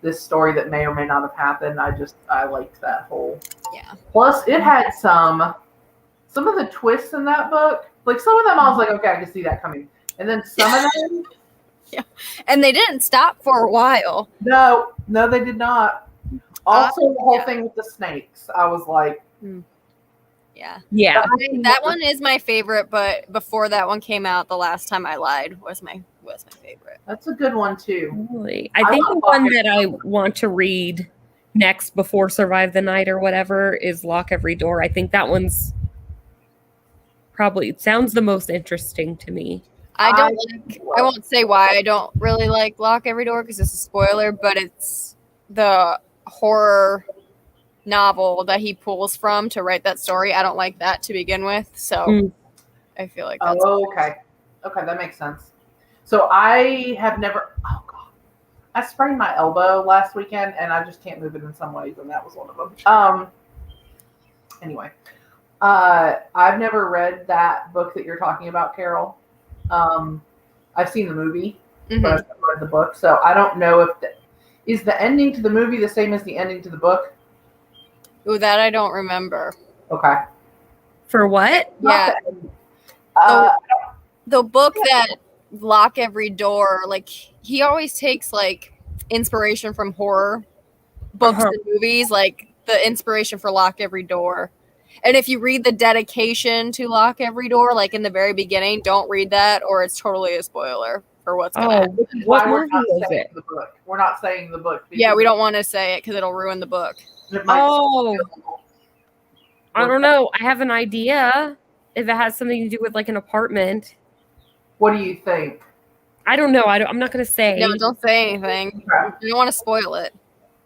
this story that may or may not have happened. I liked that whole. Yeah. Plus, it had some of the twists in that book. Like some of them, I was like, okay, I can see that coming. And then some of them, Yeah. And they didn't stop for a while. no, they did not. Also, the whole thing with the snakes, I was like, Yeah. Yeah. That one is my favorite, but before that one came out, The Last Time I Lied was my favorite. that's a good one too. Really. I think the one that I want to read next before Survive the Night or whatever is Lock Every Door. I think that one's probably, it sounds the most interesting to me. I won't say why I don't really like Lock Every Door because it's a spoiler, but it's the horror novel that he pulls from to write that story. I don't like that to begin with, so I feel like that's okay, that makes sense. So I have never. Oh god, I sprained my elbow last weekend, and I just can't move it in some ways, and that was one of them. Anyway, I've never read that book that you're talking about, Carol. I've seen the movie, but I've never read the book, so I don't know if is the ending to the movie the same as the ending to the book. Ooh, that I don't remember. Okay. For what? Yeah. The book that Lock Every Door, like he always takes like inspiration from horror books and movies, like the inspiration for Lock Every Door. And if you read the dedication to Lock Every Door, like in the very beginning, don't read that or it's totally a spoiler for what's going to happen. What movie is it? The book. We're not saying the book. Yeah, we don't want to say it because it'll ruin the book. Oh, I don't know. I have an idea if it has something to do with like an apartment. What do you think? I don't know. I'm not going to say. No, don't say anything. Okay. You don't want to spoil it.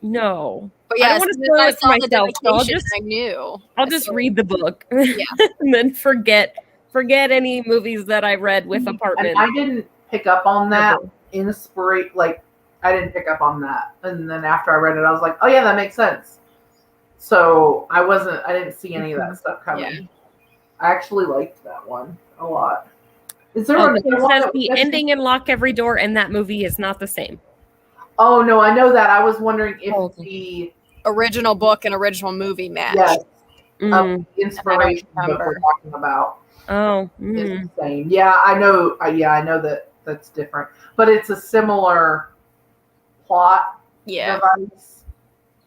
No. But yeah, I don't want to spoil it for myself. So I knew. I'll just read the book Yeah. and then forget Forget any movies that I read with apartment. And I didn't pick up on that inspiration. Like, I didn't pick up on that. And then after I read it, I was like, oh yeah, that makes sense. So I didn't see any of that stuff coming. Yeah. I actually liked that one a lot. Is there It another one says the ending in Lock Every Door and that movie is not the same. Oh no, I know that. I was wondering if the original book and original movie match. Yes. Mm. The inspiration book we're talking about. Oh. Is the same. Yeah, I know. I know that that's different, but it's a similar plot device,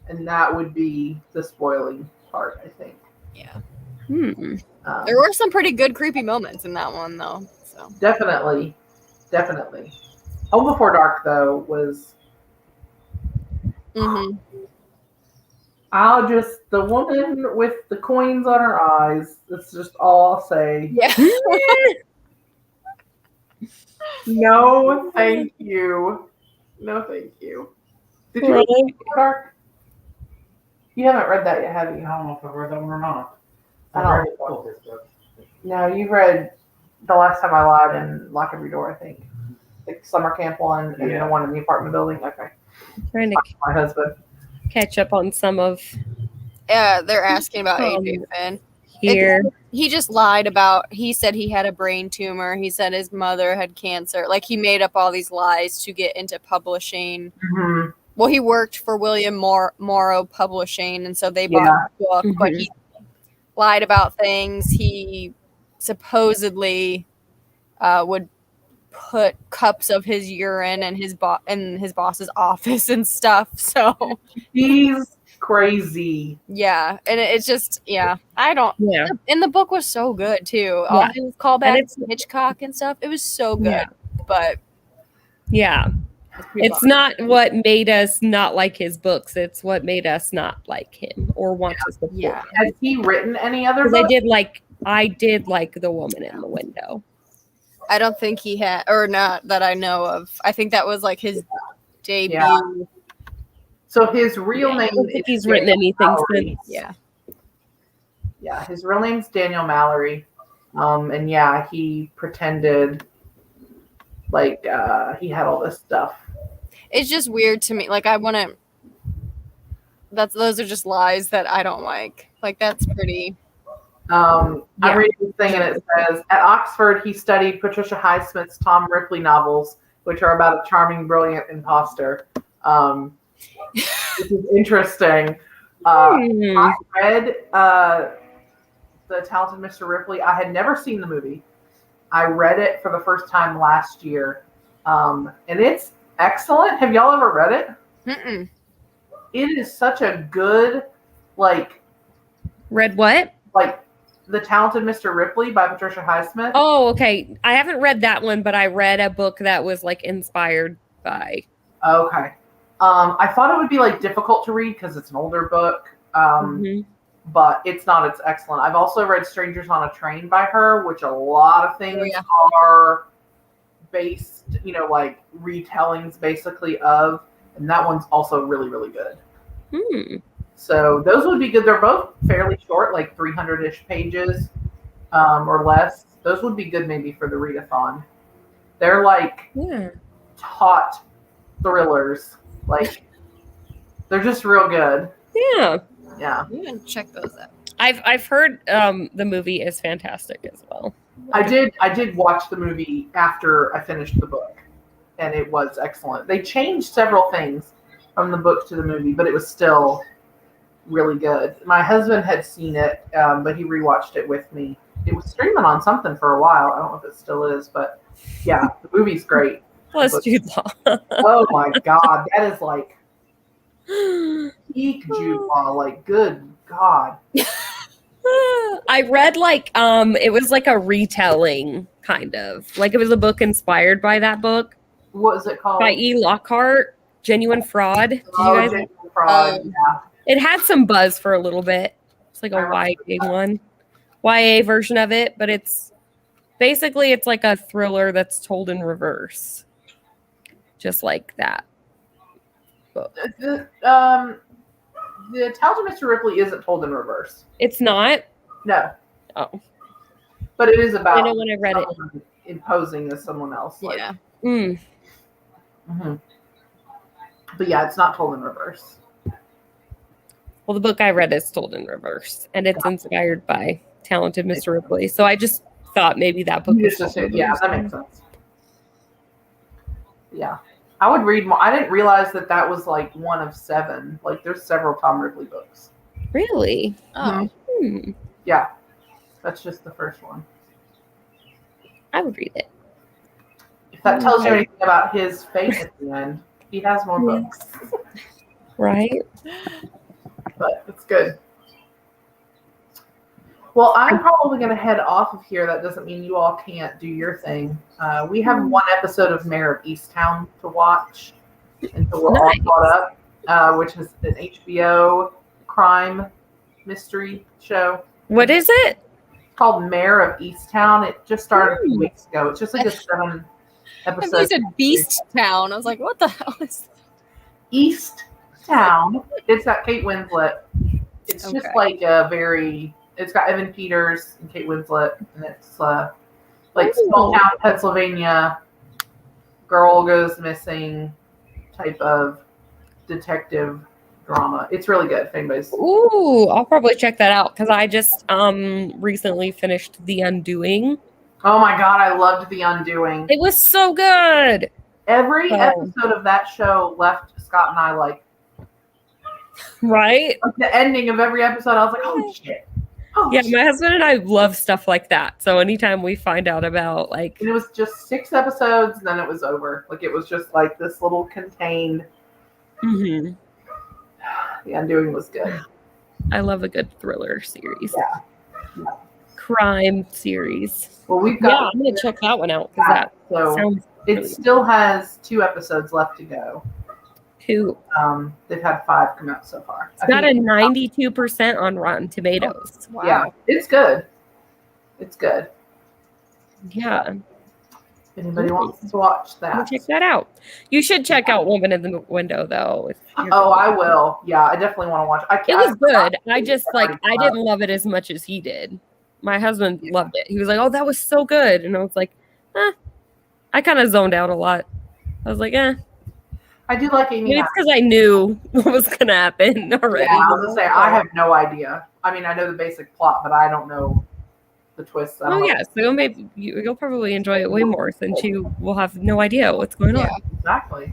and that would be the spoiling part, I think. Yeah. There were some pretty good creepy moments in that one, though. So definitely. Home Before Dark, though, was. Mm-hmm. The woman with the coins on her eyes. That's just all I'll say. Yeah. No, thank you. No, thank you. Did you read Home Before Dark? You haven't read that yet, have you? I don't know if I've read that one or not. No, you read The Last Time I Lied and Lock Every Door, I think. Like summer camp one and the one in the apartment building. Okay. Trying to my husband. catch up on some of. Yeah, they're asking about AJ Finn. Here. He just lied about. He said he had a brain tumor. He said his mother had cancer. Like he made up all these lies to get into publishing. Mm-hmm. Well, he worked for William Morrow Publishing, and so they bought the book. Mm-hmm. But he lied about things. He supposedly would put cups of his urine in his boss's office and stuff. So he's crazy. Yeah, and it's just I don't. Yeah, and the book was so good too. All his callbacks to Hitchcock and stuff. It was so good, but it's not what made us not like his books. It's what made us not like him or want to support him. Has he written any other books? I did like The Woman in the Window. I don't think he had, or not that I know of. I think that was like his debut. Yeah. So his real name. I don't think he's written anything since. Yeah, his real name's Daniel Mallory, and he pretended like he had all this stuff. It's just weird to me. Like I want to. Those are just lies that I don't like. Like that's pretty. I'm reading this thing and it says, at Oxford, he studied Patricia Highsmith's Tom Ripley novels, which are about a charming, brilliant imposter. Which is interesting. I read The Talented Mr. Ripley. I had never seen the movie. I read it for the first time last year. And it's excellent. Have y'all ever read it? Mm-mm. It is such a good, Read what? The Talented Mr. Ripley by Patricia Highsmith. Oh, okay. I haven't read that one, but I read a book that was inspired by. Okay. I thought it would be difficult to read because it's an older book. But it's not. It's excellent. I've also read Strangers on a Train by her, which a lot of things are based, retellings basically of, and that one's also really, really good. So those would be good. They're both fairly short, 300-ish pages or less. Those would be good maybe for the readathon. They're taut thrillers. They're just real good. Yeah. Yeah. You can check those out. I've heard the movie is fantastic as well. I did watch the movie after I finished the book, and it was excellent. They changed several things from the book to the movie, but it was still really good. My husband had seen it, but he rewatched it with me. It was streaming on something for a while. I don't know if it still is, but the movie's great. Plus Jude Law. Oh my God, that is peak Jude Law. Good God. I read it was a retelling kind of it was a book inspired by that book. What is it called? By E. Lockhart, Genuine Fraud. Did you guys? Genuine Fraud. It had some buzz for a little bit. It's a YA one, YA version of it, but it's basically it's a thriller that's told in reverse, just like that book. The Talented Mr. Ripley isn't told in reverse. It's not? No. Oh. But it is about I know when I read it. someone imposing as someone else. Like, Yeah. Mm. mhm. But yeah, it's not told in reverse. Well, the book I read is told in reverse, and it's inspired by Talented Mr. Ripley. So I just thought maybe that book You was just told in assume, yeah, reverse. that makes sense. Yeah. I would read more. I didn't realize that was like one of 7. Like there's several Tom Ripley books. Really? Oh. Hmm. Yeah. That's just the first one. I would read it. If that tells you anything about his fate at the end, he has more books. Right? But it's good. Well, I'm probably going to head off of here. That doesn't mean you all can't do your thing. We have one episode of Mayor of Easttown to watch until we're all caught up, which is an HBO crime mystery show. What is it? It's called Mayor of Easttown. It just started a few weeks ago. It's just like a 7 I episode. thought you said Beast Town. I was like, what the hell is Easttown. It's got Kate Winslet. It's just Okay. like a very. It's got Evan Peters and Kate Winslet, and it's like small town Pennsylvania, girl goes missing type of detective drama. It's really good. If anybody's Ooh, I'll probably check that out because I just recently finished The Undoing. oh my god, I loved The Undoing. It was so good. Every Oh. episode of that show left Scott and I like Right? the ending of every episode. I was like, oh shit. Oh, Yeah, shit. my husband and I love stuff like that. So anytime we find out about like And it was just 6 episodes, and then it was over. Like it was just like this little contained. mhm. The Undoing was good. I love a good thriller series. Yeah. Crime series. Well, we've Yeah, got I'm gonna check that one out because that so sounds it really still has 2 episodes left to go. cool. They've had 5 come out so far. It's got a 92% on Rotten Tomatoes. Wow. Yeah, it's good. It's good. Yeah, If anybody wants to watch I'm gonna that. check that out. You should check out Woman in the Window though. if you're Oh, going I to. will. Yeah, I definitely want to watch. It was good. I It's just already I come didn't out. love it as much as he did. My husband loved it. He was like, "Oh, that was so good," and I was like, I kind of zoned out a lot. I was like, I do like Amy. maybe it's because I knew what was gonna happen already. Yeah, I was gonna say I have no idea. I mean, I know the basic plot, but I don't know the twists. I don't Oh know. yeah, so maybe you'll probably enjoy it way more since you will have no idea what's going on. Yeah. Exactly.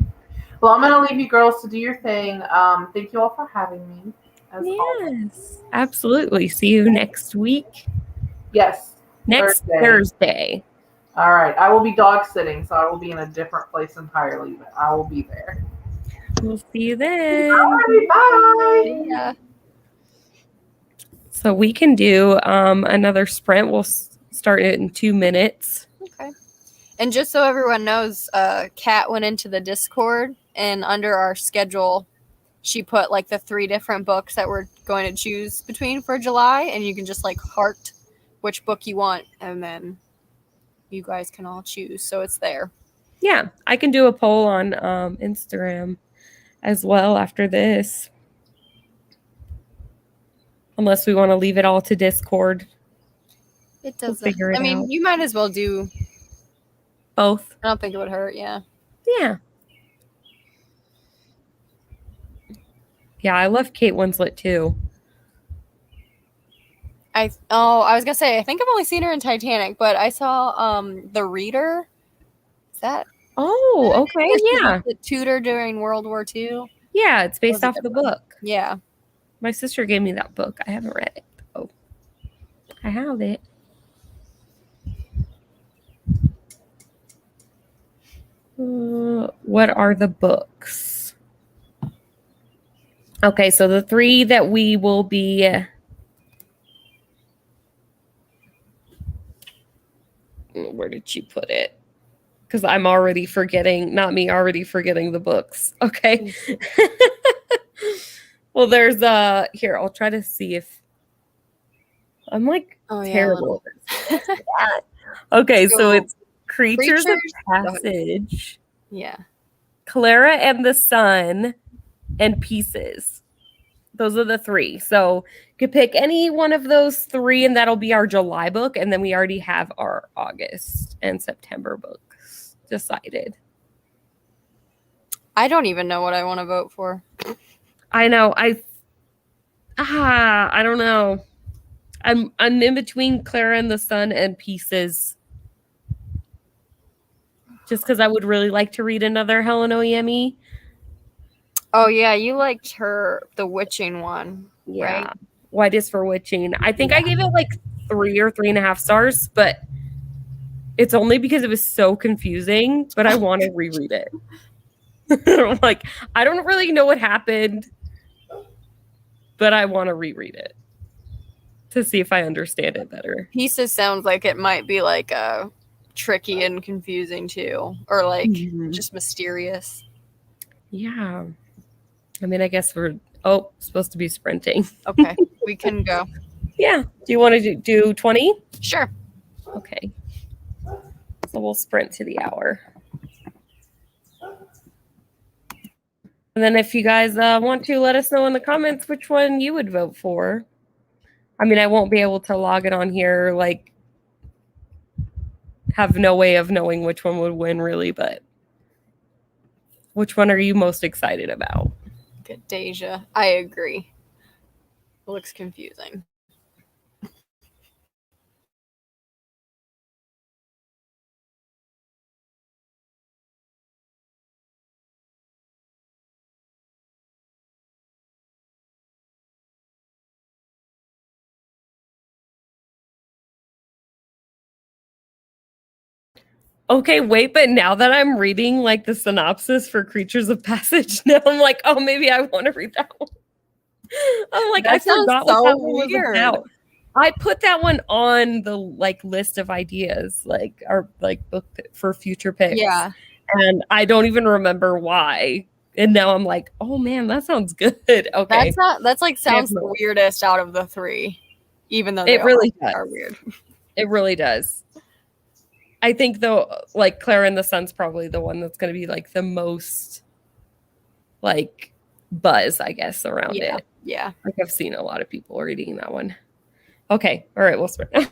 Well, I'm gonna leave you girls to do your thing. Thank you all for having me. As always. Yes, absolutely. See you next week. Yes. Next Thursday. Thursday. All right. I will be dog sitting, so I will be in a different place entirely, but I will be there. We'll see you then. All right. Bye. Yeah. So we can do another sprint. We'll start it in 2 minutes. Okay. And just so everyone knows, Kat went into the Discord, and under our schedule, she put like the 3 different books that we're going to choose between for July, and you can just like heart which book you want, and then you guys can all choose. So it's there. Yeah, I can do a poll on Instagram as well after this. Unless we want to leave it all to Discord. It We'll doesn't. figure it I mean, out. you might as well do. Both. I don't think it would hurt. Yeah. Yeah. Yeah, I love Kate Winslet too. I was gonna say I think I've only seen her in Titanic, but I saw The Reader. Is that? Oh, okay. Yeah. The tutor during World War II. Yeah, it's based Was it off the book. Yeah. My sister gave me that book. I haven't read it. Oh, I have it. What are the books? Okay, so the 3 that we will be where did she put it? Because I'm already forgetting, not me already forgetting the books. Okay. Well, there's here, I'll try to see if I'm like terrible. Okay, so it's Creatures of Passage. Yeah. Clara and the Sun, and Pieces. Those are the 3. So could pick any one of those 3, and that'll be our July book. And then we already have our August and September books decided. I don't even know what I want to vote for. I know. I don't know. I'm in between Clara and the Sun and Pieces. Just because I would really like to read another Helen Oyemi. Oh yeah, you liked the witching one, Yeah. right? White is for Witching. I think I gave it like 3 or 3.5 stars, but it's only because it was so confusing, but I want to reread it. Like, I don't really know what happened, but I want to reread it to see if I understand it better. Pieces sounds like it might be like tricky and confusing too, or like just mysterious. Yeah. I mean, I guess we're supposed to be sprinting. Okay, we can go. Yeah. Do you want to do 20? Sure. Okay. So we'll sprint to the hour. And then if you guys want to, let us know in the comments which one you would vote for. I mean, I won't be able to log it on here, like, have no way of knowing which one would win, really, but which one are you most excited about? Good, Deja. I agree. It looks confusing. Okay, wait, but now that I'm reading like the synopsis for Creatures of Passage, now I'm like, oh, maybe I want to read that one. I'm like, That I forgot sounds what that so one was weird. about. I put that one on the like list of ideas, like our like book for future picks. Yeah. And I don't even remember why. And now I'm like, oh man, that sounds good. Okay. That's like sounds no- the weirdest out of the 3, even though It really are does. weird. It really does. I think though, like Clara and the Sun's probably the one that's going to be like the most like buzz, I guess, around it. Yeah. Like I've seen a lot of people reading that one. Okay. All right. We'll start now.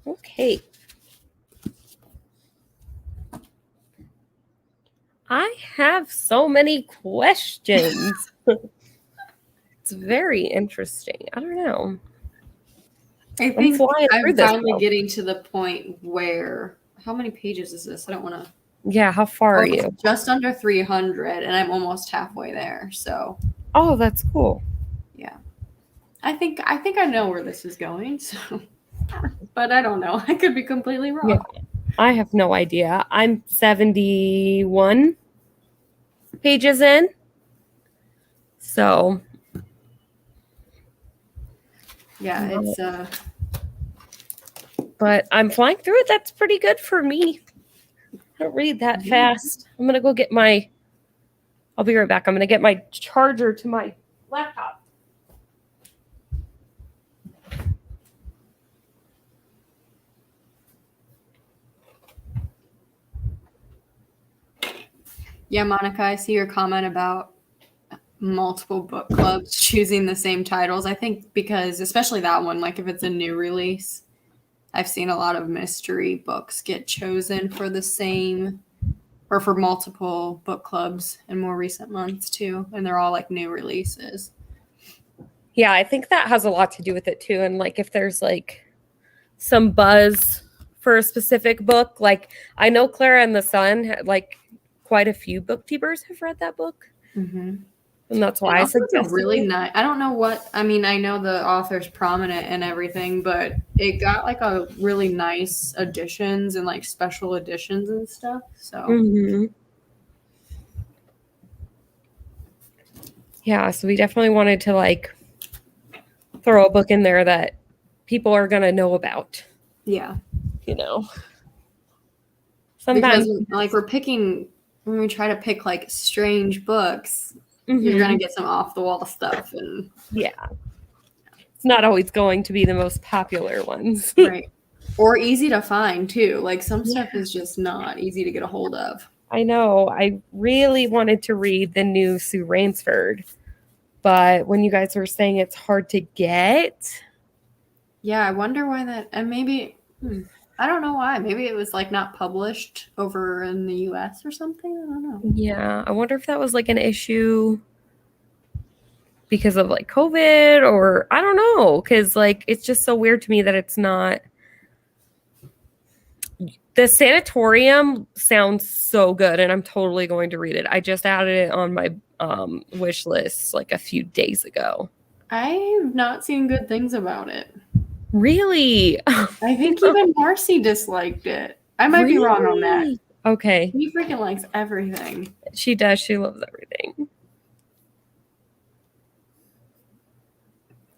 Okay. I have so many questions. It's very interesting. I don't know. I think flying through I'm this, finally though. getting to the point where, how many pages is this? I don't want to. Yeah, how far are you? Just under 300, and I'm almost halfway there. So, Oh, that's cool. yeah, I think I know where this is going. So, but I don't know. I could be completely wrong. Yeah. I have no idea. I'm 71 pages in. So, Yeah, it's but I'm flying through it. That's pretty good for me. I don't read that fast. I'm going to go get I'll be right back. I'm going to get my charger to my laptop. Yeah, Monica, I see your comment about multiple book clubs choosing the same titles. I think because, especially that one, like if it's a new release, I've seen a lot of mystery books get chosen for the same or for multiple book clubs in more recent months too. And they're all like new releases. Yeah, I think that has a lot to do with it too. And like if there's like some buzz for a specific book, like I know Clara and the Sun, like quite a few bookkeepers have read that book. Mm-hmm. And that's why I suggested really nice. I don't know what, I mean, I know the author's prominent and everything, but it got like a really nice editions and like special editions and stuff. So Mm-hmm. Yeah, so we definitely wanted to like throw a book in there that people are gonna know about. yeah, You know, sometimes because like when we try to pick like strange books, Mhm. you're gonna get some off the wall stuff, and yeah, it's not always going to be the most popular ones. right, or easy to find too. Like some stuff is just not easy to get a hold of. I know. I really wanted to read the new Sue Rainsford, but when you guys were saying it's hard to get, Yeah, I wonder why that, and maybe I don't know why. Maybe it was like not published over in the US or something. I don't know. yeah, I wonder if that was like an issue because of like COVID or I don't know, because like it's just so weird to me that it's not. The Sanatorium sounds so good, and I'm totally going to read it. I just added it on my wish list like a few days ago. I've not seen good things about it. Really? I think even Marcy disliked it. I might be wrong on that. Okay. He freaking likes everything. She does. She loves everything.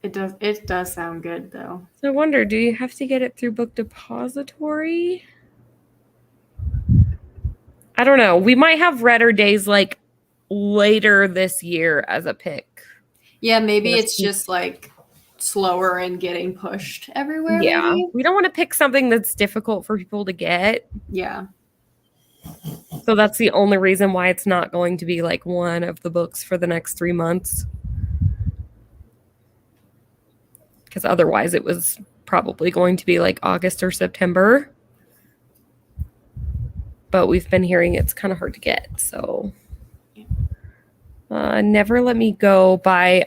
It does sound good though. So I wonder, do you have to get it through Book Depository? I don't know. We might have Redder Days like later this year as a pick. Yeah, maybe it's just like slower in getting pushed everywhere. Yeah. Maybe? We don't want to pick something that's difficult for people to get. Yeah. So that's the only reason why it's not going to be like one of the books for the next 3 months. Because otherwise it was probably going to be like August or September. But we've been hearing it's kind of hard to get. So Never Let Me Go by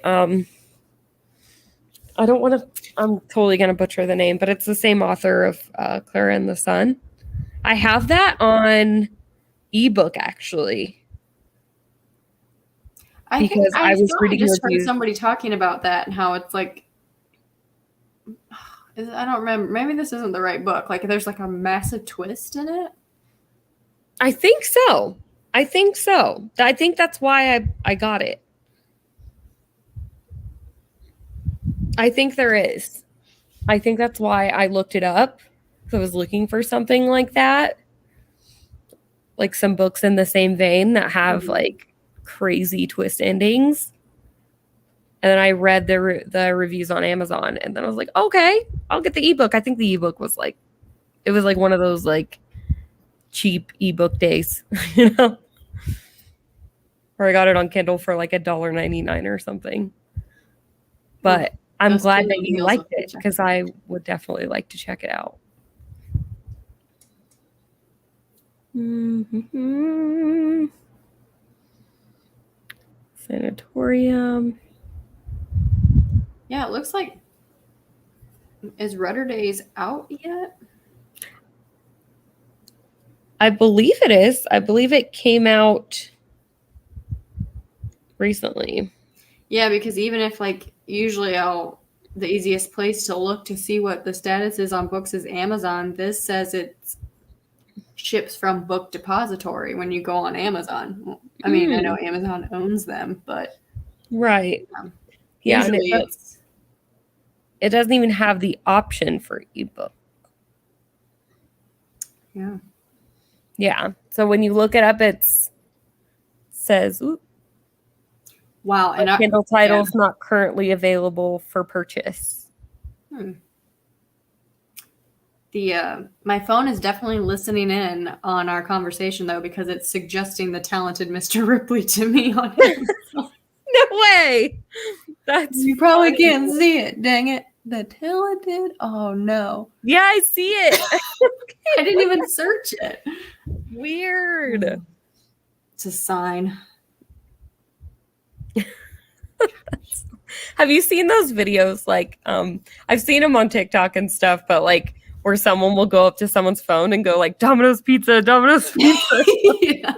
I don't want to, I'm totally going to butcher the name, but it's the same author of Clara and the Sun. I have that on ebook actually. I Because I was reading just heard reviews. somebody talking about that and how it's like, I don't remember. Maybe this isn't the right book. Like there's like a massive twist in it. I think so. I think that's why I got it. I think there is. I think that's why I looked it up. I was looking for something like that. Like some books in the same vein that have like crazy twist endings. And then I read the reviews on Amazon and then I was like, okay, I'll get the ebook. I think the ebook was like, it was like one of those like cheap ebook days, you know? Or I got it on Kindle for like $1.99 or something. But I'm glad that you liked it because I would definitely like to check it out. Mm-hmm. Sanatorium. Yeah, it looks like, is Rudder Days out yet? I believe it is. I believe it came out recently. Yeah, because even if like usually the easiest place to look to see what the status is on books is Amazon. This says it ships from Book Depository when you go on Amazon. I mean, I know Amazon owns them, but right. Yeah, and usually it doesn't even have the option for ebook. Yeah. Yeah. So when you look it up, it says, wow, and Kindle titles not currently available for purchase. My phone is definitely listening in on our conversation though, because it's suggesting the talented Mr. Ripley to me on Amazon. No way. You probably can't see it. Dang it. The talented. Oh no. Yeah, I see it. I didn't even search it. Weird. It's a sign. Have you seen those videos? Like, I've seen them on TikTok and stuff, but like where someone will go up to someone's phone and go like Domino's Pizza, Domino's Pizza. Yeah.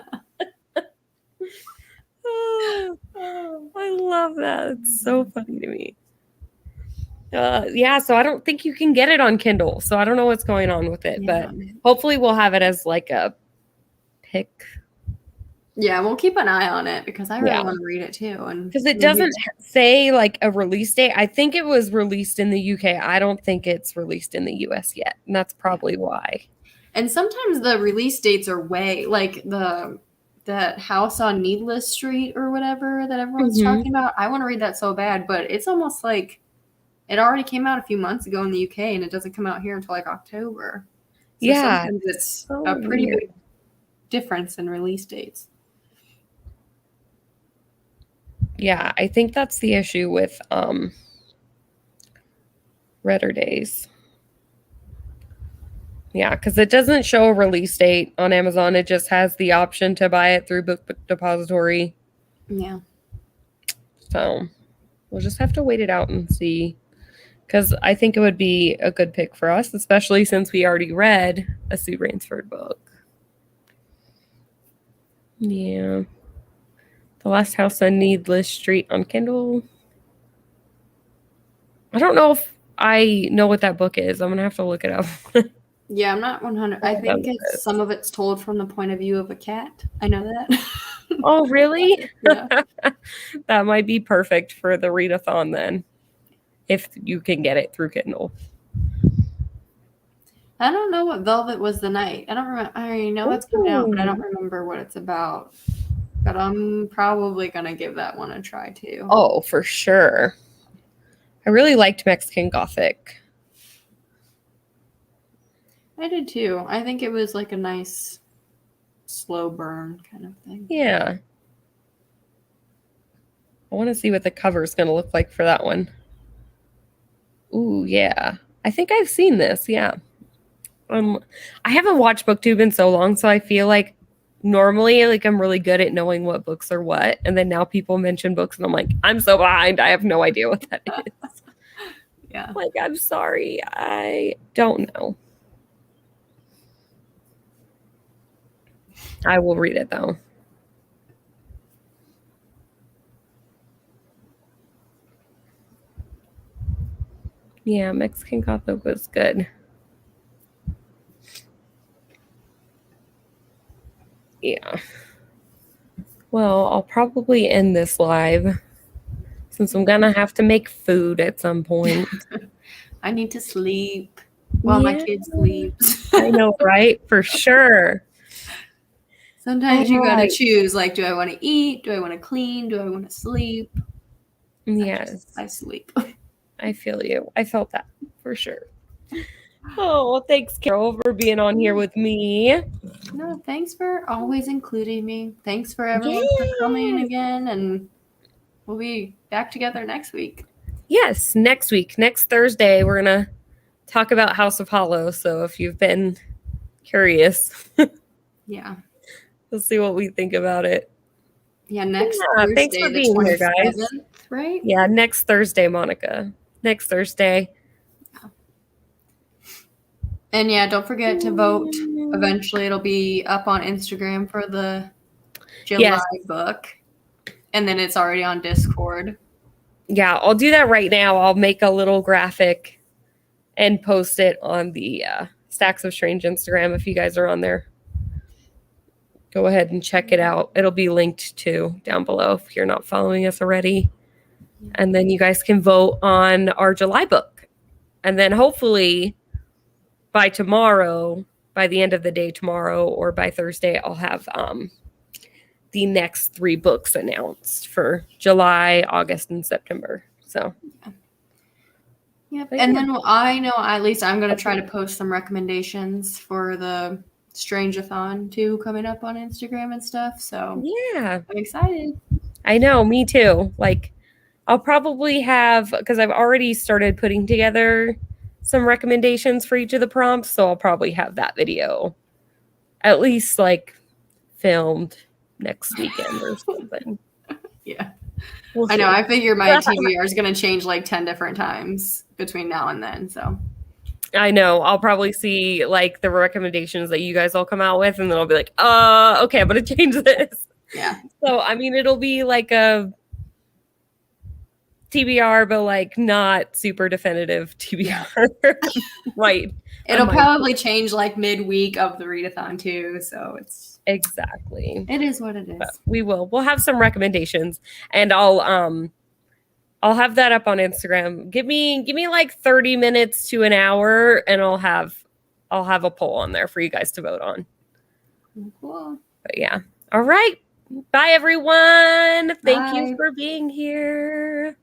I love that. It's so funny to me. Yeah, so I don't think you can get it on Kindle. So I don't know what's going on with it, but hopefully we'll have it as like a pick. Yeah, we'll keep an eye on it because I really want to read it too. And because it doesn't say like a release date. I think it was released in the UK. I don't think it's released in the US yet. And that's probably why. And sometimes the release dates are way like that house on Needless Street or whatever that everyone's talking about. I want to read that so bad, but it's almost like it already came out a few months ago in the UK and it doesn't come out here until like October. So sometimes it's a pretty big difference in release dates. Yeah, I think that's the issue with Rudder Days. Yeah, because it doesn't show a release date on Amazon. It just has the option to buy it through Book Depository. Yeah. So we'll just have to wait it out and see. Because I think it would be a good pick for us, especially since we already read a Sue Rainsford book. Yeah. The Last House on Needless Street on Kindle. I don't know if I know what that book is. I'm going to have to look it up. Yeah, I'm not 100. I think some of it's told from the point of view of a cat. I know that. Oh, really? Yeah. That might be perfect for the readathon then, if you can get it through Kindle. I don't know what Velvet Was the Night. I don't remember. I know that's coming out, but I don't remember what it's about. But I'm probably going to give that one a try too. Oh, for sure. I really liked Mexican Gothic. I did too. I think it was like a nice slow burn kind of thing. Yeah. I want to see what the cover is going to look like for that one. Ooh, yeah. I think I've seen this. Yeah. I haven't watched BookTube in so long, so I feel like normally like I'm really good at knowing what books are what, and then now people mention books and I'm like, I'm so behind. I have no idea what that is. Yeah. Like, I'm sorry. I don't know. I will read it though. Yeah, Mexican Gothic was good. Yeah. Well, I'll probably end this live since I'm gonna have to make food at some point. I need to sleep while my kid sleeps. I know, right? For sure. Sometimes you gotta choose, like, do I want to eat? Do I want to clean? Do I want to sleep? Yes. I sleep. I feel you. I felt that for sure. Oh, well, thanks, Carol, for being on here with me. No, thanks for always including me. Thanks for everyone for coming again, and we'll be back together next week. Yes, next week. Next Thursday, we're going to talk about House of Hollow. So if you've been curious. Yeah. We'll see what we think about it. Yeah, next Yeah, Thursday, thanks for the being here, guys. 27th, right? Yeah, next Thursday, Monica. Next Thursday. And yeah, don't forget to vote. Eventually, it'll be up on Instagram for the July book. And then it's already on Discord. Yeah, I'll do that right now. I'll make a little graphic and post it on the Stacks of Strange Instagram if you guys are on there. Go ahead and check it out. It'll be linked to down below if you're not following us already. And then you guys can vote on our July book. And then hopefully by tomorrow, by the end of the day tomorrow or by Thursday, I'll have the next 3 books announced for July, August, and September. So, yep. And then I know at least I'm going to try to post some recommendations for the Strange-a-thon too coming up on Instagram and stuff. So yeah, I'm excited. I know, me too. Like, I'll probably have, because I've already started putting together some recommendations for each of the prompts, so I'll probably have that video at least like filmed next weekend or something. Yeah. We'll I know. see. I figure my TBR is going to change like 10 different times between now and then. So I know. I'll probably see like the recommendations that you guys all come out with, and then I'll be like, okay, I'm going to change this. yeah. So, I mean, it'll be like a TBR, but like not super definitive TBR. Right. It'll probably change like midweek of the readathon too. So it's exactly. It is what it is. But we'll have some recommendations, and I'll have that up on Instagram. Give me like 30 minutes to an hour, and I'll have a poll on there for you guys to vote on. Cool. But yeah. All right. Bye everyone. Thank Bye. you for being here.